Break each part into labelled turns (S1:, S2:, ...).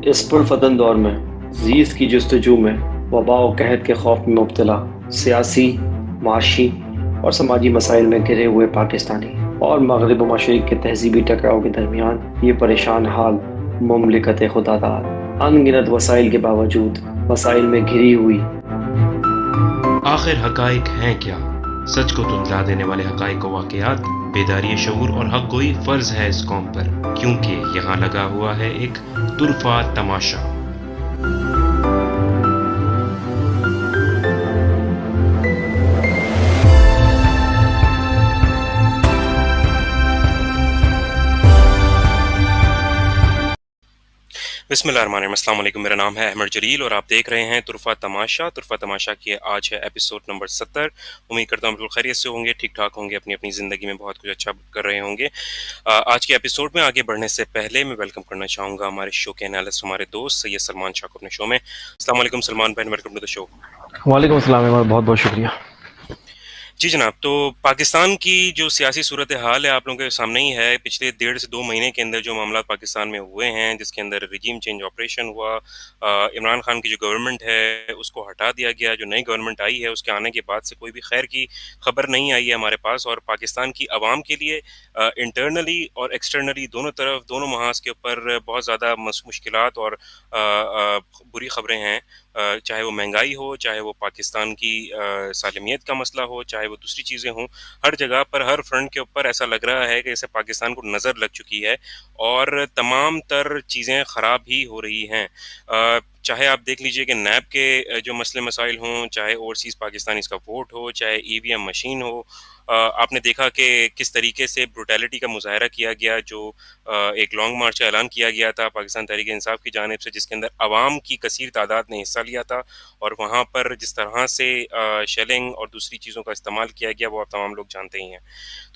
S1: इस पुरफतन दौर में जीस की जस्तजू में वबा व कहत के खौफ में मुब्तला सियासी, माशी और समाजी मसाइल में घिरे हुए पाकिस्तानी और मगरब व मशरिक़ के तहजीबी टकराव के दरमियान ये परेशान हाल मुमलिकत खुदादार अनगिनत वसाइल के बावजूद मसाइल में घिरी हुई।
S2: आखिर हकाइक हैं क्या? सच को धुंधला देने वाले हकाइक व वाक़यात, बेदारी शऊर और हक गोई फ़र्ज़ है इस कौम पर, क्योंकि यहाँ लगा हुआ है एक तुरफ़ा तमाशा। बिस्मिल्लाहिर्रहमानिर्रहीम, अस्सलाम वालेकुम। मेरा नाम है अहमद जलील और आप देख रहे हैं तुरफ़ा तमाशा। तुरफ़ा तमाशा की आज है एपिसोड नंबर 70। उम्मीद करता हूँ बिल्कुल खैरियत से होंगे, ठीक ठाक होंगे, अपनी अपनी ज़िंदगी में बहुत कुछ अच्छा कर रहे होंगे। आज के एपिसोड में आगे बढ़ने से पहले मैं वेलकम करना चाहूँगा हमारे शो के एनालिस्ट, हमारे दोस्त सैयद सलमान शाह को अपने शो में। अस्सलाम वालेकुम सलमान भाई, वेलकम टू द शो।
S1: वालेकुम अस्सलाम, बहुत बहुत शुक्रिया।
S2: जी जनाब, तो पाकिस्तान की जो सियासी सूरत हाल है आप लोगों के सामने ही है। पिछले 1.5 से 2 महीने के अंदर जो मामला पाकिस्तान में हुए हैं, जिसके अंदर रिजीम चेंज ऑपरेशन हुआ, इमरान खान की जो गवर्नमेंट है उसको हटा दिया गया, जो नई गवर्नमेंट आई है उसके आने के बाद से कोई भी खैर की खबर नहीं आई है हमारे पास। और पाकिस्तान की आवाम के लिए इंटरनली और एक्सटर्नली दोनों तरफ, दोनों महाज के ऊपर बहुत ज़्यादा मुश्किलात और बुरी खबरें हैं। चाहे वो महंगाई हो, चाहे वो पाकिस्तान की सालमियत का मसला हो, चाहे वो दूसरी चीज़ें हों, हर जगह पर, हर फ्रंट के ऊपर ऐसा लग रहा है कि जैसे पाकिस्तान को नज़र लग चुकी है और तमाम तर चीज़ें ख़राब ही हो रही हैं। चाहे आप देख लीजिए कि नैब के जो मसले मसाइल हों, चाहे ओवरसीज़ पाकिस्तानीज़ का वोट हो, चाहे ईवीएम मशीन हो। आपने देखा कि किस तरीके से ब्रुटैलिटी का मुज़ाहरा किया गया, जो एक लॉन्ग मार्च का ऐलान किया गया था पाकिस्तान तहरीक इंसाफ की जानिब से, जिसके अंदर आवाम की कसीर तादाद ने हिस्सा लिया था। और वहाँ पर जिस तरह से शेलिंग और दूसरी चीज़ों का इस्तेमाल किया गया वो आप तमाम लोग जानते ही हैं।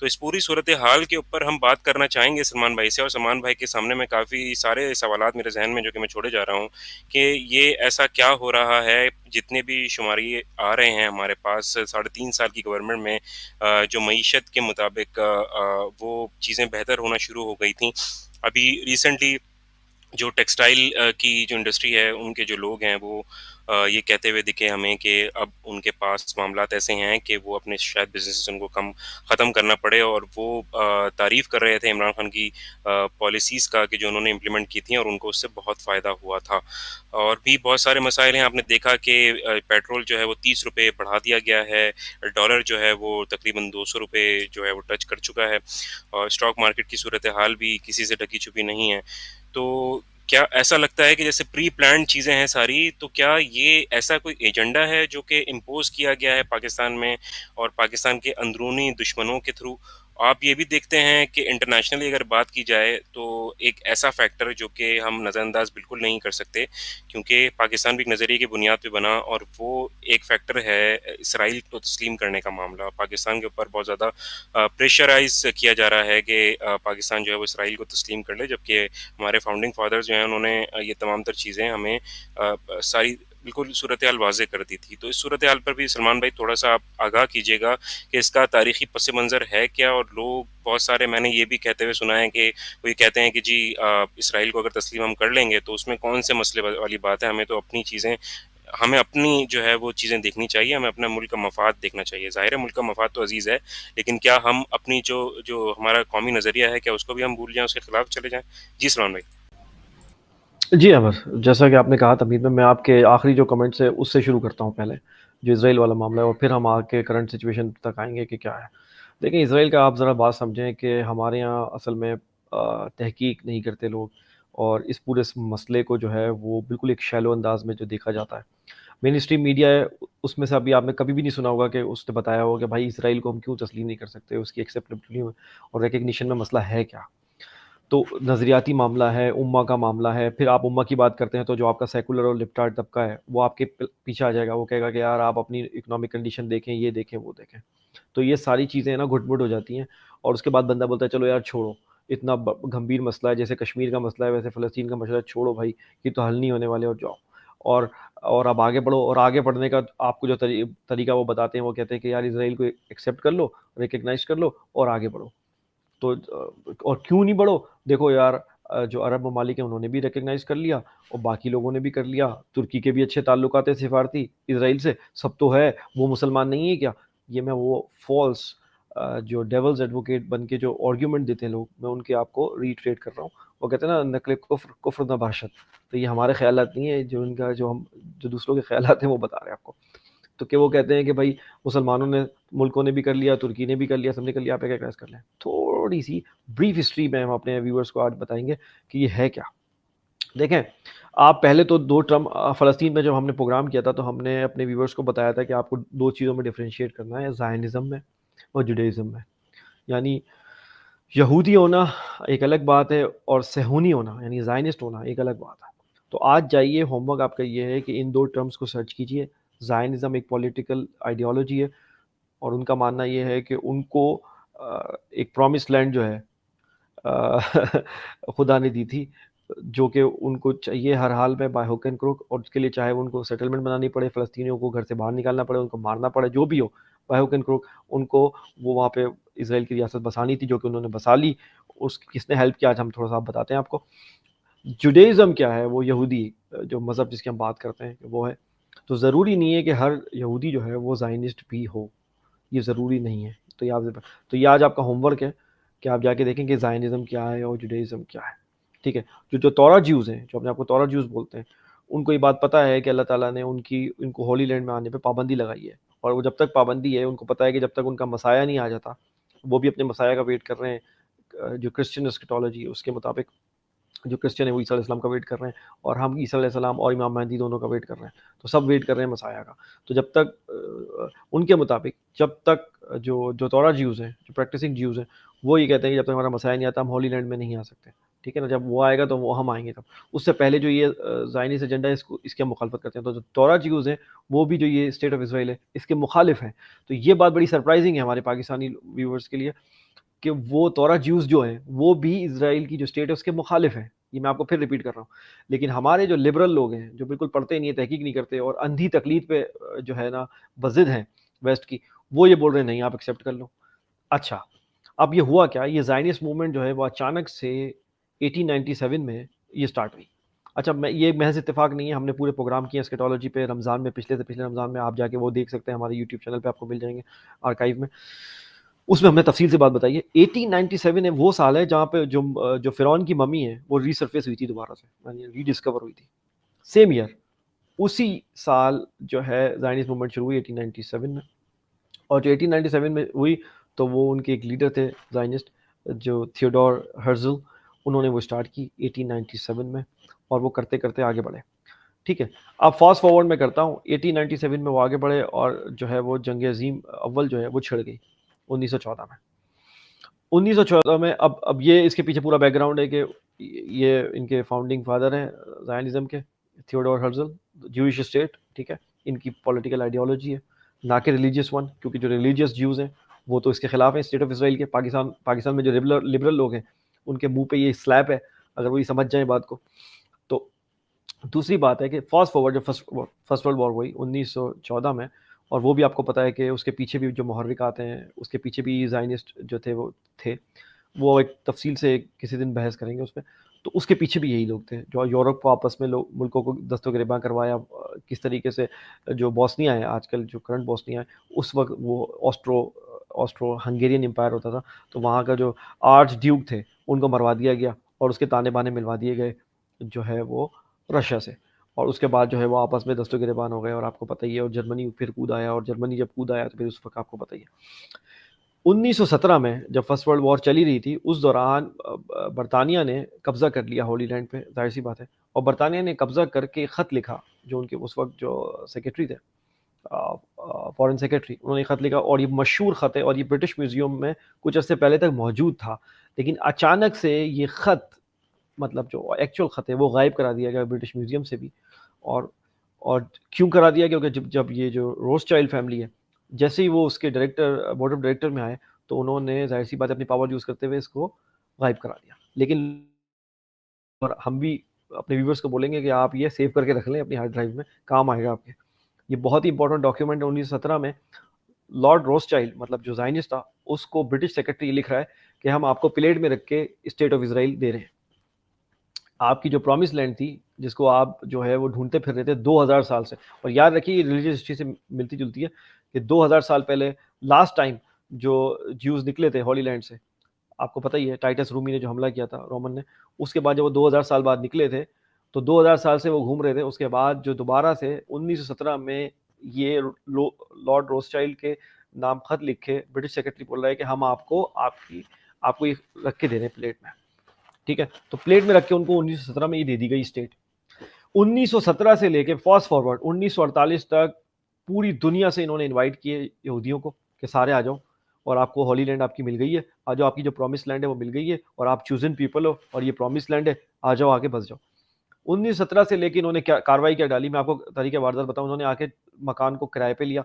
S2: तो इस पूरी सूरत हाल के ऊपर हम बात करना चाहेंगे सलमान भाई से, और सलमान भाई के सामने में काफ़ी सारे सवालात मेरे जहन में जो कि मैं छोड़े जा रहा हूँ कि ये ऐसा क्या हो रहा है। जितने भी शुमारी आ रहे हैं हमारे पास 3.5 साल की गवर्नमेंट में, जो मईशत के मुताबिक वो चीज़ें बेहतर होना शुरू हो गई थी। अभी रिसेंटली जो टेक्सटाइल की जो इंडस्ट्री है, उनके जो लोग हैं वो ये कहते हुए दिखे हमें कि अब उनके पास मामलात ऐसे हैं कि वो अपने शायद बिजनेस उनको ख़त्म करना पड़े। और वो तारीफ़ कर रहे थे इमरान खान की पॉलिसीज़ का कि जो उन्होंने इम्प्लीमेंट की थी और उनको उससे बहुत फ़ायदा हुआ था। और भी बहुत सारे मसाइल हैं। आपने देखा कि पेट्रोल जो है वो 30 रुपये बढ़ा दिया गया है, डॉलर जो है वो तकरीबन 200 रुपये जो है वो टच कर चुका है, और स्टॉक मार्केट की सूरत हाल भी किसी से ढकी छुपी नहीं है। तो क्या ऐसा लगता है कि जैसे प्री प्लान्ड चीज़ें हैं सारी, तो क्या ये ऐसा कोई एजेंडा है जो कि इम्पोज़ किया गया है पाकिस्तान में और पाकिस्तान के अंदरूनी दुश्मनों के थ्रू? आप ये भी देखते हैं कि इंटरनेशनली अगर बात की जाए तो एक ऐसा फैक्टर जो कि हम नज़रअंदाज बिल्कुल नहीं कर सकते, क्योंकि पाकिस्तान भी एक नज़रिए की बुनियाद पे बना, और वो एक फैक्टर है इसराइल को तस्लीम करने का मामला। पाकिस्तान के ऊपर बहुत ज़्यादा प्रेशराइज़ किया जा रहा है कि पाकिस्तान जो है वो इसराइल को तस्लीम कर ले, जबकि हमारे फाउंडिंग फादर्स जो हैं उन्होंने ये तमाम तर चीज़ें हमें सारी बिल्कुल सूरत हाल वाज़ेह कर दी थी। तो इस सूरत हाल पर भी सलमान भाई थोड़ा-सा आप आगाह कीजिएगा कि इसका तारीख़ी पस मंज़र है क्या? और लोग बहुत सारे, मैंने ये भी कहते हुए सुना है कि वो ये कहते हैं कि जी इसराइल को अगर तस्लीम हम कर लेंगे तो उसमें कौन से मसले वाली बात है, हमें अपनी जो है वो चीज़ें देखनी चाहिए, हमें अपना मुल्क का मफ़ाद देखना चाहिए। ज़ाहिर है मुल्क का मफ़ाद तो अज़ीज़ है, लेकिन क्या हम अपनी जो जो हमारा कौमी नज़रिया है, क्या उसको भी हम भूल जाएँ, उसके खिलाफ चले जाएँ? जी सलमान भाई।
S1: जी अहमद, जैसा कि आपने कहा तमीज़ में, मैं आपके आखिरी जो कमेंट्स है उससे शुरू करता हूँ पहले, जो इसराइल वाला मामला है, और फिर हम आगे करंट सिचुएशन तक आएँगे कि क्या है। देखिए, इसराइल का आप ज़रा बात समझें कि हमारे यहाँ असल में तहकीक नहीं करते लोग, और इस पूरे मसले को जो है वो बिल्कुल एक शैलो अंदाज में जो देखा जाता है। मेन स्ट्रीम मीडिया है, उसमें से अभी आपने कभी भी नहीं सुना होगा कि उसने बताया होगा कि भाई इसराइल को हम क्यों तस्लीम नहीं कर सकते, उसकी एक्सेप्टेबिलिटी में और रिकग्निशन में मसला है क्या। तो नज़रियाती मामला है, उम्मा का मामला है। फिर आप उम्मा की बात करते हैं तो जो आपका सेकुलर और लिबर्टार्ड तबका है वो आपके पीछे आ जाएगा। वो कहेगा कि यार आप अपनी इकोनॉमिक कंडीशन देखें, ये देखें, वो देखें। तो ये सारी चीज़ें ना घुट-मुट हो जाती हैं, और उसके बाद बंदा बोलता है चलो यार छोड़ो, इतना गंभीर मसला है, जैसे कश्मीर का मसला है वैसे फ़लस्तीन का मसला है, छोड़ो भाई, ये तो हल नहीं होने वाले, और जाओ। और और अब आगे बढ़ो, और आगे बढ़ने का आपको जो तरीका वो बताते हैं, वो कहते हैं कि यार इसराइल को एक्सेप्ट कर लो, रिकॉग्नाइज़ कर लो और आगे बढ़ो। तो और क्यों नहीं बढ़ो? देखो यार, जो अरब ममालिक हैं उन्होंने भी रिकग्नाइज़ कर लिया और बाकी लोगों ने भी कर लिया। तुर्की के भी अच्छे ताल्लुकात हैं सिफारती इज़राइल से, सब तो है, वो मुसलमान नहीं है क्या? ये मैं वो फ़ॉल्स जो डेविल्स एडवोकेट बन के जो आर्गुमेंट देते हैं लोग, मैं उनके आपको रिट्रेट कर रहा हूँ। वो कहते हैं ना, नक़्ल कुफ़्र कुफ़्र न बाशत। तो ये हमारे ख़यालात नहीं है, जो इनका जो दूसरों के ख़यालात हैं वो बता रहे हैं आपको। तो क्या वो कहते हैं कि भाई मुसलमानों ने, मुल्कों ने भी कर लिया, तुर्की ने भी कर लिया, सबने कर लिया, आप एक कैसे कर लें? थोड़ी-सी ब्रीफ हिस्ट्री में हम अपने व्यूअर्स को आज बताएँगे कि ये है क्या? देखें, आप पहले तो 2 टर्म फ़लस्तीन में जब हमने प्रोग्राम किया था, तो हमने अपने व्यूअर्स को बताया था कि आपको 2 चीज़ों में डिफरेंशिएट करना है, ज़ायनिज़्म में और जुडाइज़्म में। यानी यहूदी होना एक अलग बात है और सहूनी होना यानी ज़ायनिस्ट होना एक अलग बात है। तो आज जाइए, होमवर्क आपका ये है कि इन 2 टर्म्स को सर्च कीजिए। ज़ायनिज़्म एक पॉलिटिकल आइडियोलॉजी है और उनका मानना ये है कि उनको एक प्रॉमिस्ड लैंड जो है अ, खुदा ने दी थी, जो कि उनको चाहिए हर हाल में बाय हुक एंड क्रुक, और उसके लिए चाहे उनको सेटलमेंट बनानी पड़े, फ़लस्तीनियों को घर से बाहर निकालना पड़े, उनको मारना पड़े, जो भी हो, बाय हुक एंड क्रुक, उनको वो वहाँ पे इज़राइल की रियासत बसानी थी, जो कि उन्होंने बसा ली। उसकी किसने हेल्प किया, आज हम थोड़ा-सा बताते हैं आपको। जुडाइज़्म क्या है? वो यहूदी जो मज़हब जिसकी हम बात करते हैं, वो है। तो ज़रूरी नहीं है कि हर यहूदी जो है वो ज़ायनिस्ट भी हो, ये ज़रूरी नहीं है। तो ये आज आपका होमवर्क है कि आप जाके देखें कि ज़ायनिज़्म क्या है और जुडाइज़्म क्या है, ठीक है? जो तौरा ज्यूज़ हैं, जो अपने आप को तौरा ज्यूज़ बोलते हैं, उनको ये बात पता है कि अल्लाह ताला ने उनको होली लैंड में आने पे पाबंदी लगाई है, और वो जब तक पाबंदी है, उनको पता है कि जब तक उनका मसाया नहीं आ जाता, वो भी अपने मसाया का वेट कर रहे हैं। जो क्रिश्चियन एस्केटोलॉजी है, उसके मुताबिक जो क्रिश्चियन है वो ईसा अलैहिस्सलाम का वेट कर रहे हैं, और हम ईसा अलैहिस्सलाम और इमाम महदी दोनों का वेट कर रहे हैं। तो सब वेट कर रहे हैं मसाया का। तो जब तक उनके मुताबिक जब तक जो तौरा ज्यूज़ हैं, जो प्रैक्टिसिंग ज्यूज़ हैं, वो ये कहते हैं कि जब तक हमारा मसाया नहीं आता, हम होली लैंड में नहीं आ सकते। ठीक है ना? जब वो आएगा तो वो हम आएँगे तब। उससे पहले जो ये ज़ायनिस्ट एजेंडा है, इसकी हम मुखालफत करते हैं। तो जो तौरा ज्यूज़ हैं, वो भी जो ये स्टेट ऑफ इज़राइल है, इसके मुखालिफ हैं। तो ये बात बड़ी सरप्राइज़िंग है हमारे पाकिस्तानी व्यूअर्स के लिए, कि वो तौरा ज्यूज़ जो हैं, वो भी इज़राइल की जो स्टेट है उसके मुखालिफ हैं। ये मैं आपको फिर रिपीट कर रहा हूँ। लेकिन हमारे जो लिबरल लोग हैं, जो बिल्कुल पढ़ते नहीं हैं, तहकीक नहीं करते और अंधी तकलीद पे जो है ना बज़िद हैं वेस्ट की, वो ये बोल रहे हैं नहीं, आप एक्सेप्ट कर लो। अच्छा, अब ये हुआ क्या? ये ज़ायनिस्ट मूवमेंट जो है वो अचानक से 1897 में ये स्टार्ट हुई। अच्छा, मैं ये महज़ इत्तेफ़ाक नहीं है, हमने पूरे प्रोग्राम किए एस्केटोलॉजी पे रमज़ान में, पिछले से पिछले रमज़ान में, आप जाके वो देख सकते हैं, हमारे यूट्यूब चैनल पे आपको मिल जाएँगे आर्काइव में। उसमें हमने तफ़सील से बात बताई है। 1897 है वो साल है जहाँ पे जो फ़िरौन की मम्मी है वो रीसर्फ़ेस हुई थी दोबारा से, यानी रीडिस्कवर हुई थी। सेम ईयर, उसी साल जो है ज़ायनिस्ट मूवमेंट शुरू हुई 1897 में, और जो 1897 में हुई, तो वो उनके एक लीडर थे ज़ायनिस्ट, जो थियोडोर हर्ज़ल, उन्होंने वो स्टार्ट की 1897 में, और वो करते-करते आगे बढ़े। ठीक है? अब फ़ास्ट फॉरवर्ड मैं करता हूँ, 1897 में वो आगे बढ़े और जो है वो जंग अज़ीम अव्वल जो है वो छिड़ गई 1914 में। 1914 में, अब ये इसके पीछे पूरा बैकग्राउंड है कि ये इनके फाउंडिंग फादर हैं ज़ायनिज़्म के, थियोडोर हर्ज़ल, ज्यूइश स्टेट, ठीक है? इनकी पॉलिटिकल आइडियोलॉजी है, ना कि रिलीजियस वन, क्योंकि जो रिलीजियस ज्यूज़ हैं, वो तो इसके खिलाफ हैं स्टेट ऑफ इज़राइल के। पाकिस्तान में जो लिबरल लोग हैं, उनके मुँह पे ये स्लैप है, अगर वो ये समझ जाएँ बात को। तो दूसरी बात है कि फ़ास्ट फॉरवर्ड, जब फर्स्ट वर्ल्ड वॉर हुई 1914 में, और वो भी आपको पता है कि उसके पीछे भी जो मुहर्रिकात हैं, उसके पीछे भी ज़ायनिस्ट जो थे वो थे। वो एक तफ़सील से किसी दिन बहस करेंगे उसपे। तो उसके पीछे भी यही लोग थे, जो यूरोप को आपस में मुल्कों को दस्तगिरबां करवाया। किस तरीके से जो बोस्निया है, आजकल जो करंट बोस्निया है, उस वक़्त वो ऑस्ट्रो हंगेरियन एम्पायर होता था, तो वहाँ का जो आर्च ड्यूक थे, उनको मरवा दिया गया और उसके ताने-बाने मिलवा दिए गए, जो है वो रशिया से। और उसके बाद जो है वो आपस में दस्तगिरबान हो गए, और आपको पता ही है, और जर्मनी फिर कूद आया, और जर्मनी जब कूद आया तो फिर उस वक़्त आपको पता ही है। 1917 में जब फर्स्ट वर्ल्ड वॉर चली रही थी, उस दौरान बरतानिया ने कब्ज़ा कर लिया होली लैंड पे, ज़ाहिर-सी बात है। और बरतानिया ने कब्ज़ा करके ख़त लिखा, जो उनके उस वक़्त जो सेक्रेटरी थे, फॉरेन सेक्रेटरी, उन्होंने ख़त लिखा, और ये मशहूर ख़त है, और ये ब्रिटिश म्यूज़ियम में कुछ अर्से पहले तक मौजूद था। लेकिन अचानक से ये ख़त, मतलब जो एक्चुअल ख़त है, वो गायब करा दिया गया ब्रिटिश म्यूज़ियम से भी। और और क्यों करा दिया? क्योंकि जब जब ये जो रोथस्चाइल्ड फैमिली है, जैसे ही वो उसके बोर्ड ऑफ डायरेक्टर में आए, तो उन्होंने ज़ाहिर-सी बात है अपनी पावर यूज़ करते हुए इसको गायब करा दिया। लेकिन और हम भी अपने व्यूअर्स को बोलेंगे कि आप ये सेव करके रख लें अपनी हार्ड ड्राइव में, काम आएगा आपके। ये बहुत ही इंपॉर्टेंट डॉक्यूमेंट है। 1917 में लॉर्ड रोथस्चाइल्ड, मतलब जो ज़ायनिस्ट था, उसको ब्रिटिश सेक्रेटरी लिख रहा है कि हम आपको प्लेट में रख के स्टेट ऑफ इज़राइल दे रहे हैं। आपकी जो प्रॉमिस लैंड थी, जिसको आप जो है वो ढूंढते फिर रहे थे 2000 साल से। और याद रखिए, ये रिलीजियस हिस्ट्री से मिलती जुलती है कि 2000 साल पहले लास्ट टाइम जो ज्यूज निकले थे हॉली लैंड से, आपको पता ही है टाइटस रूमी ने जो हमला किया था रोमन ने, उसके बाद जब वो 2000 साल बाद निकले थे, तो 2000 साल से वो घूम रहे थे। उसके बाद जो दोबारा से 1917 में ये लॉर्ड रोथस्चाइल्ड के नाम खत लिखे, ब्रिटिश सेक्रेटरी बोल रहा है कि हम आपको ये रख के दे रहे हैं प्लेट में, ठीक है। तो प्लेट में रख के उनको 1917 में ये दे दी गई स्टेट। 1917 से लेके फास्ट फॉरवर्ड 1948 तक पूरी दुनिया से इन्होंने इनवाइट किए यहूदियों को कि सारे आ जाओ, और आपको हॉली लैंड आपकी मिल गई है, आ जाओ, आपकी जो प्रॉमिस लैंड है वो मिल गई है, और आप चूजन पीपल हो, और ये प्रॉमिस लैंड है, आ जाओ, आके बस जाओ। 1917 से लेके इन्होंने क्या कार्रवाई क्या डाली, मैं आपको तरीके वारदात बताऊं। उन्होंने आके मकान को किराए पे लिया,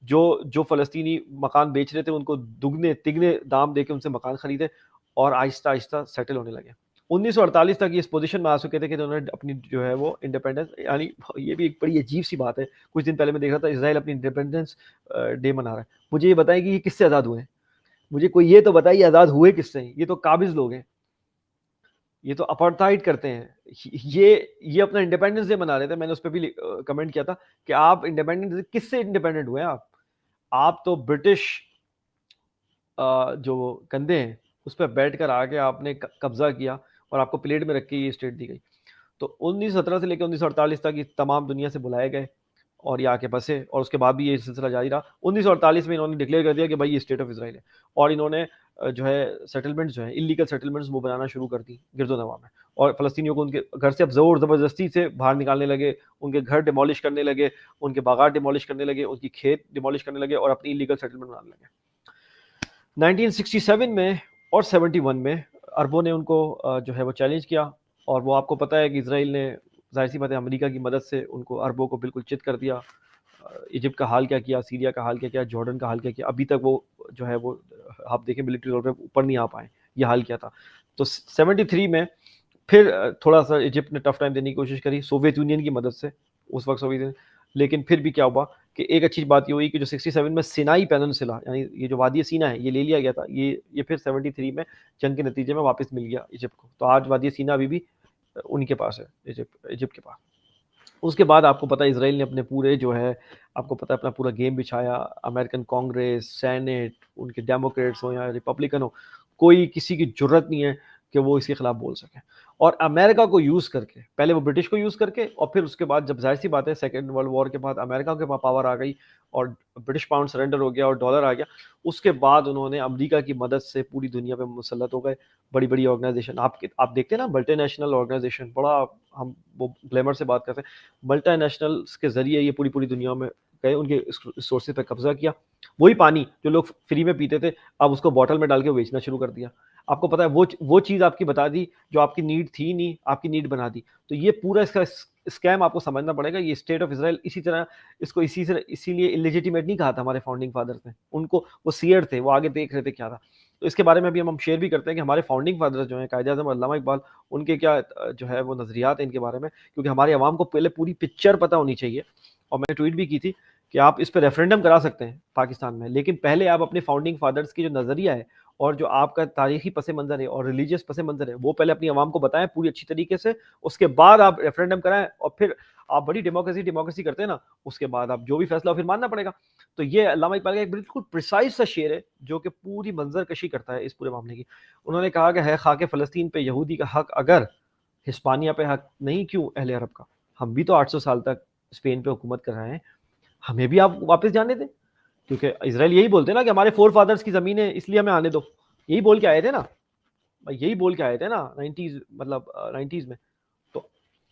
S1: जो जो फलस्तीनी मकान बेच रहे थे उनको दुगने तिगने दाम देके उनसे मकान खरीदे, और आहिस्ता आहिस्ता सेटल होने लगे। 1948 तक ये इस पोजीशन में आ चुके थे कि उन्होंने अपनी जो है वो इंडिपेंडेंस, यानी ये भी एक बड़ी अजीब सी बात है। कुछ दिन पहले मैं देख रहा था इसराइल अपनी इंडिपेंडेंस डे मना रहा है। मुझे ये बताएं कि ये किससे आज़ाद हुए हैं? मुझे कोई ये तो बताइए आज़ाद हुए किससे? ये तो काबिज लोग हैं, ये तो अपार्थाइड करते हैं। ये अपना इंडिपेंडेंस डे मना रहे थे। मैंने उस पर भी कमेंट किया था कि आप इंडिपेंडेंस किससे इंडिपेंडेंट हुए हैं? आप तो ब्रिटिश जो कंधे हैं उस पर बैठ कर आके आपने कब्जा किया, और आपको प्लेट में रख के ये स्टेट दी गई। तो 1917 से लेकर 1948 तक ये तमाम दुनिया से बुलाए गए और ये आके बसे, और उसके बाद भी ये सिलसिला जारी रहा। 1948 में इन्होंने डिक्लेयर कर दिया कि भाई ये स्टेट ऑफ इसराइल है, और इन्होंने जो है सेटलमेंट्स जो है इलीगल सेटलमेंट्स वो बनाना शुरू कर दी गिरदोनवा में, और फलस्तीनियों को उनके घर से अब जोर ज़बरदस्ती से बाहर निकालने लगे, उनके घर डिमोलिश करने लगे, उनके बागात डिमोलिश करने लगे, उनकी खेत डिमोलिश करने लगे, और अपनी इलीगल सेटलमेंट बनाने लगे। 1967 में और 71 में अरबों ने उनको जो है वो चैलेंज किया, और वो आपको पता है कि इसराइल ने जाहिर सी बात है अमेरिका की मदद से उनको अरबों को बिल्कुल चित कर दिया। इजिप्ट का हाल क्या किया, सीरिया का हाल क्या किया, जॉर्डन का हाल क्या किया, अभी तक वो जो है वो आप देखें मिलिट्री तौर पे ऊपर नहीं आ पाए, ये हाल किया था। तो 73 में फिर थोड़ा सा इजिप्ट ने टफ टाइम देने की कोशिश करी सोवियत यूनियन की मदद से, उस वक्त सोवियत यूनियन, लेकिन फिर भी क्या हुआ कि एक अच्छी बात ये हुई कि जो 67 में सिनाई पेनिनसुला, यानी ये जो वादी सीना है, ये ले लिया गया था। ये फिर 73 में जंग के नतीजे में वापस मिल गया इजिप्ट को। तो आज वादी सीना अभी भी उनके पास है, इजिप्ट के पास। उसके बाद आपको पता है इसराइल ने अपने पूरे जो है, आपको पता है अपना पूरा गेम बिछाया। अमेरिकन कांग्रेस, सेनेट, उनके डेमोक्रेट्स हो या रिपब्लिकन हो, कोई किसी की जरूरत नहीं है कि वो इसके खिलाफ बोल सके। और अमेरिका को यूज़ करके, पहले वो ब्रिटिश को यूज़ करके, और फिर उसके बाद जब जाहिर सी बात है सेकेंड वर्ल्ड वॉर के बाद अमेरिका के पास पावर आ गई और ब्रिटिश पाउंड सरेंडर हो गया और डॉलर आ गया, उसके बाद उन्होंने अमेरिका की मदद से पूरी दुनिया पे मुसल्लत हो गए। बड़ी बड़ी ऑर्गेनाइजेशन आप देखते हैं ना, मल्टीनेशनल ऑर्गेनाइजेशन, बड़ा हम वो ग्लैमर से बात करते हैं, मल्टीनेशनल्स के जरिए ये पूरी पूरी दुनिया में गए, उनके रिसोर्सेज पे कब्जा किया। वही पानी जो लोग फ्री में पीते थे, अब उसको बॉटल में डाल के बेचना शुरू कर दिया। आपको पता है वो चीज़ आपकी बता दी जो आपकी नीड थी नहीं, आपकी नीड बना दी। तो ये पूरा इसका स्कैम आपको समझना पड़ेगा। ये स्टेट ऑफ इसराइल इसी तरह, इसको इसीलिए इलिजिटिमेट नहीं कहा था हमारे फाउंडिंग फादर्स ने। उनको वो सीयर थे, वो आगे देख रहे थे क्या था। तो इसके बारे में भी हम शेयर भी करते हैं कि हमारे फाउंडिंग फादर्स जो हैं, कायदे आज़म अल्लामा इकबाल, उनके क्या जो है वो नज़रियात हैं इनके बारे में, क्योंकि हमारे अवाम को पहले पूरी पिक्चर पता होनी चाहिए। और मैंने ट्वीट भी की थी कि आप इस पर रेफरेंडम करा सकते हैं पाकिस्तान में, लेकिन पहले आप अपने फाउंडिंग फादर्स की जो नज़रिया है और जो आपका तारीखी पस मंज़र है और रिलीजियस पस मंज़र है, वो पहले अपनी आवाम को बताएं पूरी अच्छी तरीके से। उसके बाद आप रेफरेंडम कराएं, और फिर आप बड़ी डेमोक्रेसी करते हैं ना, उसके बाद आप जो भी फैसला हो फिर मानना पड़ेगा। तो ये अल्लामा इकबाल का एक बिल्कुल प्रिसाइज सा शेर है जो कि पूरी मंजर कशी करता है इस पूरे मामले की। उन्होंने कहा कि है खाके फ़लस्तीन पे यहूदी का हक, अगर हिस्पानिया पे हक नहीं क्यों अहले अरब का? हम भी तो 800 साल तक स्पेन पे हुकूमत कर रहे हैं, हमें भी आप वापस जाने दें। क्योंकि इसराइल यही बोलते हैं ना कि हमारे फोर फादर्स की ज़मीन है इसलिए हमें आने दो, यही बोल के आए थे ना भाई, यही बोल के आए थे ना 90s, मतलब 90s में।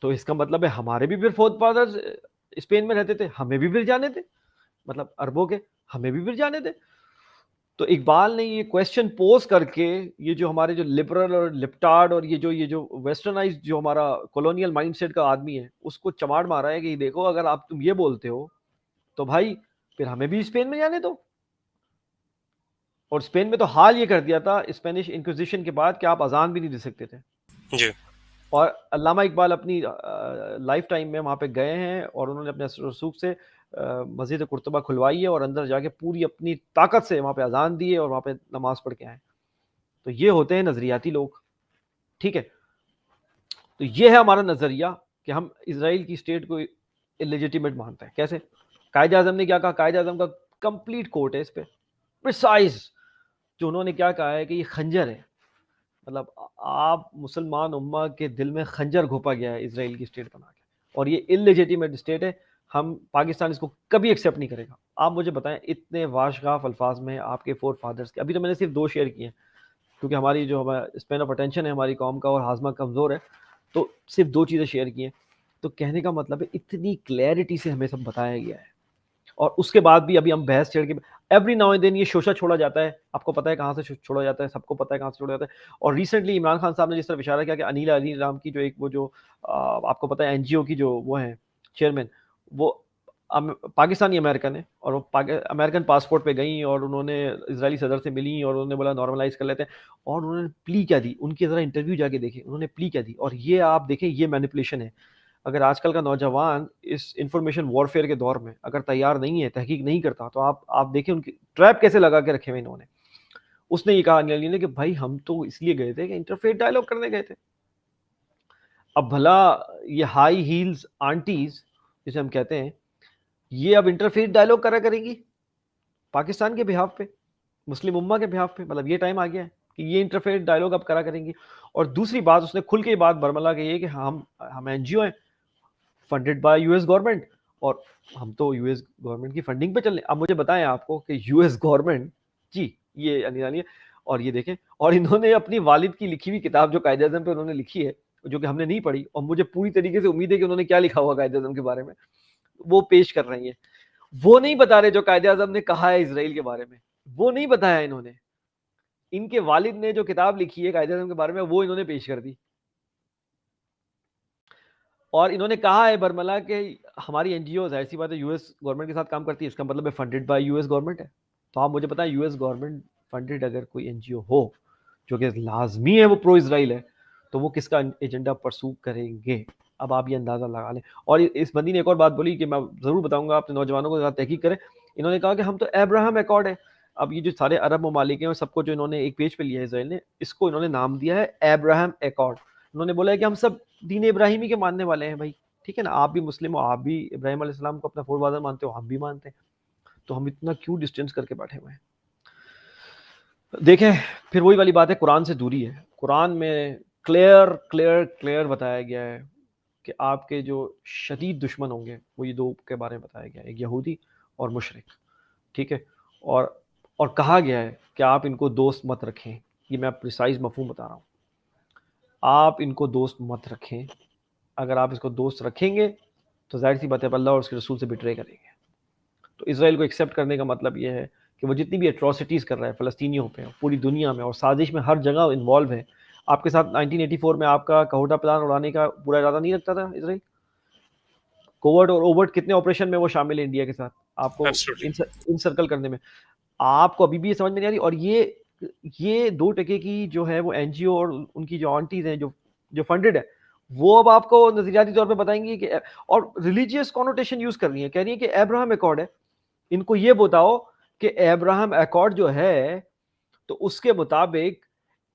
S1: तो इसका मतलब है हमारे भी फिर फोर फादर्स स्पेन में रहते थे, हमें भी फिर जाने थे, मतलब अरबों के, हमें भी फिर जाने थे। तो इकबाल ने ये क्वेश्चन पोज करके, ये जो हमारे जो लिबरल और लिप्टार्ड और ये जो वेस्टर्नाइज जो हमारा कॉलोनियल माइंडसेट का आदमी है, उसको चमाड़ मारा है कि देखो अगर आप तुम ये बोलते हो तो भाई फिर हमें भी स्पेन में जाने दो। और स्पेन में तो हाल ये कर दिया था स्पेनिश इंक्विजिशन के बाद कि आप अजान भी नहीं दे सकते थे।
S2: जी।
S1: और अल्लामा इकबाल अपनी लाइफ टाइम में वहाँ पे गए हैं और उन्होंने अपने रसूख से मस्जिद कुर्तबा खुलवाई है और अंदर जाके पूरी अपनी ताकत से वहाँ पे अजान दी है और वहाँ पे नमाज पढ़ के आए। तो ये होते हैं नजरियाती लोग, ठीक है। तो ये है हमारा नज़रिया कि हम इसराइल की स्टेट को इलेजिटिमेट मानते हैं। कैसे? कायदे आज़म ने क्या कहा? कायदे आज़म का कंप्लीट कोट है इस पे, प्रिसाइज, जो उन्होंने क्या कहा है कि ये खंजर है। मतलब आप मुसलमान उम्मा के दिल में खंजर घोंपा गया है इसराइल की स्टेट बना के, और ये इलेजिटिमेट स्टेट है। हम पाकिस्तान इसको कभी एक्सेप्ट नहीं करेगा। आप मुझे बताएं, इतने वाशगाफ अल्फाज में आपके फोर फादर्स के, अभी तो मैंने सिर्फ 2 शेयर किए हैं क्योंकि हमारी जो हमारा स्पेन ऑफ अटेंशन है हमारी कौम का और हाजमा कमज़ोर है, तो सिर्फ 2 चीज़ें शेयर की हैं। तो कहने का मतलब है इतनी क्लैरिटी से हमें सब बताया गया है, और उसके बाद भी अभी हम बहस छेड़ के एवरी नाउ एंड देन ये शोशा छोड़ा जाता है। आपको पता है कहाँ से छोड़ा जाता है, सबको पता है कहाँ से छोड़ा जाता है। और रिसेंटली इमरान खान साहब ने जिस तरह इशारा किया कि अनिल अली राम की जो एक वो जो आपको पता है एनजीओ की जो वो है चेयरमैन, वो पाकिस्तानी अमेरिकन है, और वो अमेरिकन पासपोर्ट पे गई और उन्होंने इजरायली सदर से मिली और उन्होंने बोला नॉर्मलाइज कर लेते हैं, और उन्होंने प्ली क्या दी। उनकी ज़रा इंटरव्यू जाके देखें उन्होंने प्ली क्या दी, और ये आप देखें ये मैनिपुलेशन है। अगर आजकल का नौजवान इस इंफॉर्मेशन वॉरफेयर के दौर में अगर तैयार नहीं है, तहकीक नहीं करता, तो आप देखें उनकी ट्रैप कैसे लगा के रखे हुए इन्होंने। उसने ये कहा अनिल अली ने कि भाई हम तो इसलिए गए थे कि इंटरफेथ डायलॉग करने गए थे। अब भला ये हाई हील्स आंटीज जिसे हम कहते हैं, ये अब इंटरफेथ डायलॉग करा करेंगी पाकिस्तान के बिहाफ पे, मुस्लिम उम्मा के बिहाफ पे। मतलब ये टाइम आ गया है कि ये इंटरफेथ डायलॉग अब करा करेंगी। और दूसरी बात उसने खुल के बात बरमला की है कि हम एनजीओ हैं फंडेड बाय यूएस गवर्नमेंट, और हम तो यूएस गवर्नमेंट की फंडिंग पे चल रहे। अब मुझे बताएं आपको कि यूएस गवर्नमेंट जी ये अनिल है, और ये देखें, और इन्होंने अपनी वालिद की लिखी हुई किताब जो कायदे आज़म पे उन्होंने लिखी है, जो कि हमने नहीं पढ़ी, और मुझे पूरी तरीके से उम्मीद है कि उन्होंने क्या लिखा हुआ कायदे आज़म के बारे में, वो पेश कर रही है। वो नहीं बता रहे जो कायदे आज़म ने कहा है इसराइल के बारे में, वो नहीं बताया इन्होंने। इनके वालिद ने जो किताब लिखी है कायदे आज़म के बारे में, वो इन्होंने पेश कर दी। और इन्होंने कहा है बरमला कि हमारी एनजीओ ऐसी बात है यूएस गवर्नमेंट के साथ काम करती है, इसका मतलब है फंडेड बाय यूएस गवर्नमेंट है। तो आप मुझे बताएं, यूएस गवर्नमेंट फंडेड अगर कोई एनजीओ हो जो कि लाजमी है वो प्रो इसराइल है, तो वो किसका एजेंडा परसू करेंगे? अब आप ये अंदाजा लगा लें। और इस बंदी ने एक और बात बोली कि मैं जरूर बताऊंगा, अपने नौजवानों को साथ तहकीक करें। इन्होंने कहा कि हम तो अब्राहम अकॉर्ड है। अब ये जो सारे अरब ममालिक हैं और सबको जो इन्होंने एक पेज पे लिया है इसराइल ने, इसको इन्होंने नाम दिया है अब्राहम अकॉर्ड। उन्होंने बोला है कि हम सब दीन इब्राहिमी के मानने वाले हैं भाई, ठीक है ना, आप भी मुस्लिम हो, आप भी इब्राहिम अलैहिस्सलाम को अपना फोरफादर मानते हो, हम भी मानते हैं, तो हम इतना क्यों डिस्टेंस करके बैठे हुए हैं? देखें, फिर वही वाली बात है, कुरान से दूरी है। कुरान में क्लियर क्लियर क्लियर बताया गया है कि आपके जो शदीद दुश्मन होंगे वो ये दो के बारे में बताया गया है, एक यहूदी और मुशरिक, ठीक है। और कहा गया है कि आप इनको दोस्त मत रखें। ये मैं प्रिसाइज मफहूम बता रहा हूँ, आप इनको दोस्त मत रखें। अगर आप इसको दोस्त रखेंगे तो जाहिर सी बात है अल्लाह और उसके रसूल से बिट्रे करेंगे। तो इसराइल को एक्सेप्ट करने का मतलब ये है कि वो जितनी भी एट्रॉसिटीज़ कर रहा है फ़लस्तीनियों पे पूरी दुनिया में, और साजिश में हर जगह इन्वॉल्व है। आपके साथ 1984 में आपका कहोटा प्लान उड़ाने का पूरा इरादा नहीं रखता था इसराइल? कोवर्ट और ओवर्ट कितने ऑपरेशन में वो शामिल है इंडिया के साथ, आपको
S2: एब्सोल्युटली।
S1: इन सर्कल करने में। आपको अभी भी ये समझ में नहीं आ रही। और ये 2 टके की जो है वो एनजीओ और उनकी जो आंटीज हैं जो जो फंडेड है, वो अब आपको नजरियाती तौर पे बताएंगी कि, और रिलीजियस कॉनोटेशन यूज कर रही है, कह रही है कि अब्राहम अकॉर्ड है। इनको ये बताओ कि अब्राहम अकॉर्ड जो है, तो उसके मुताबिक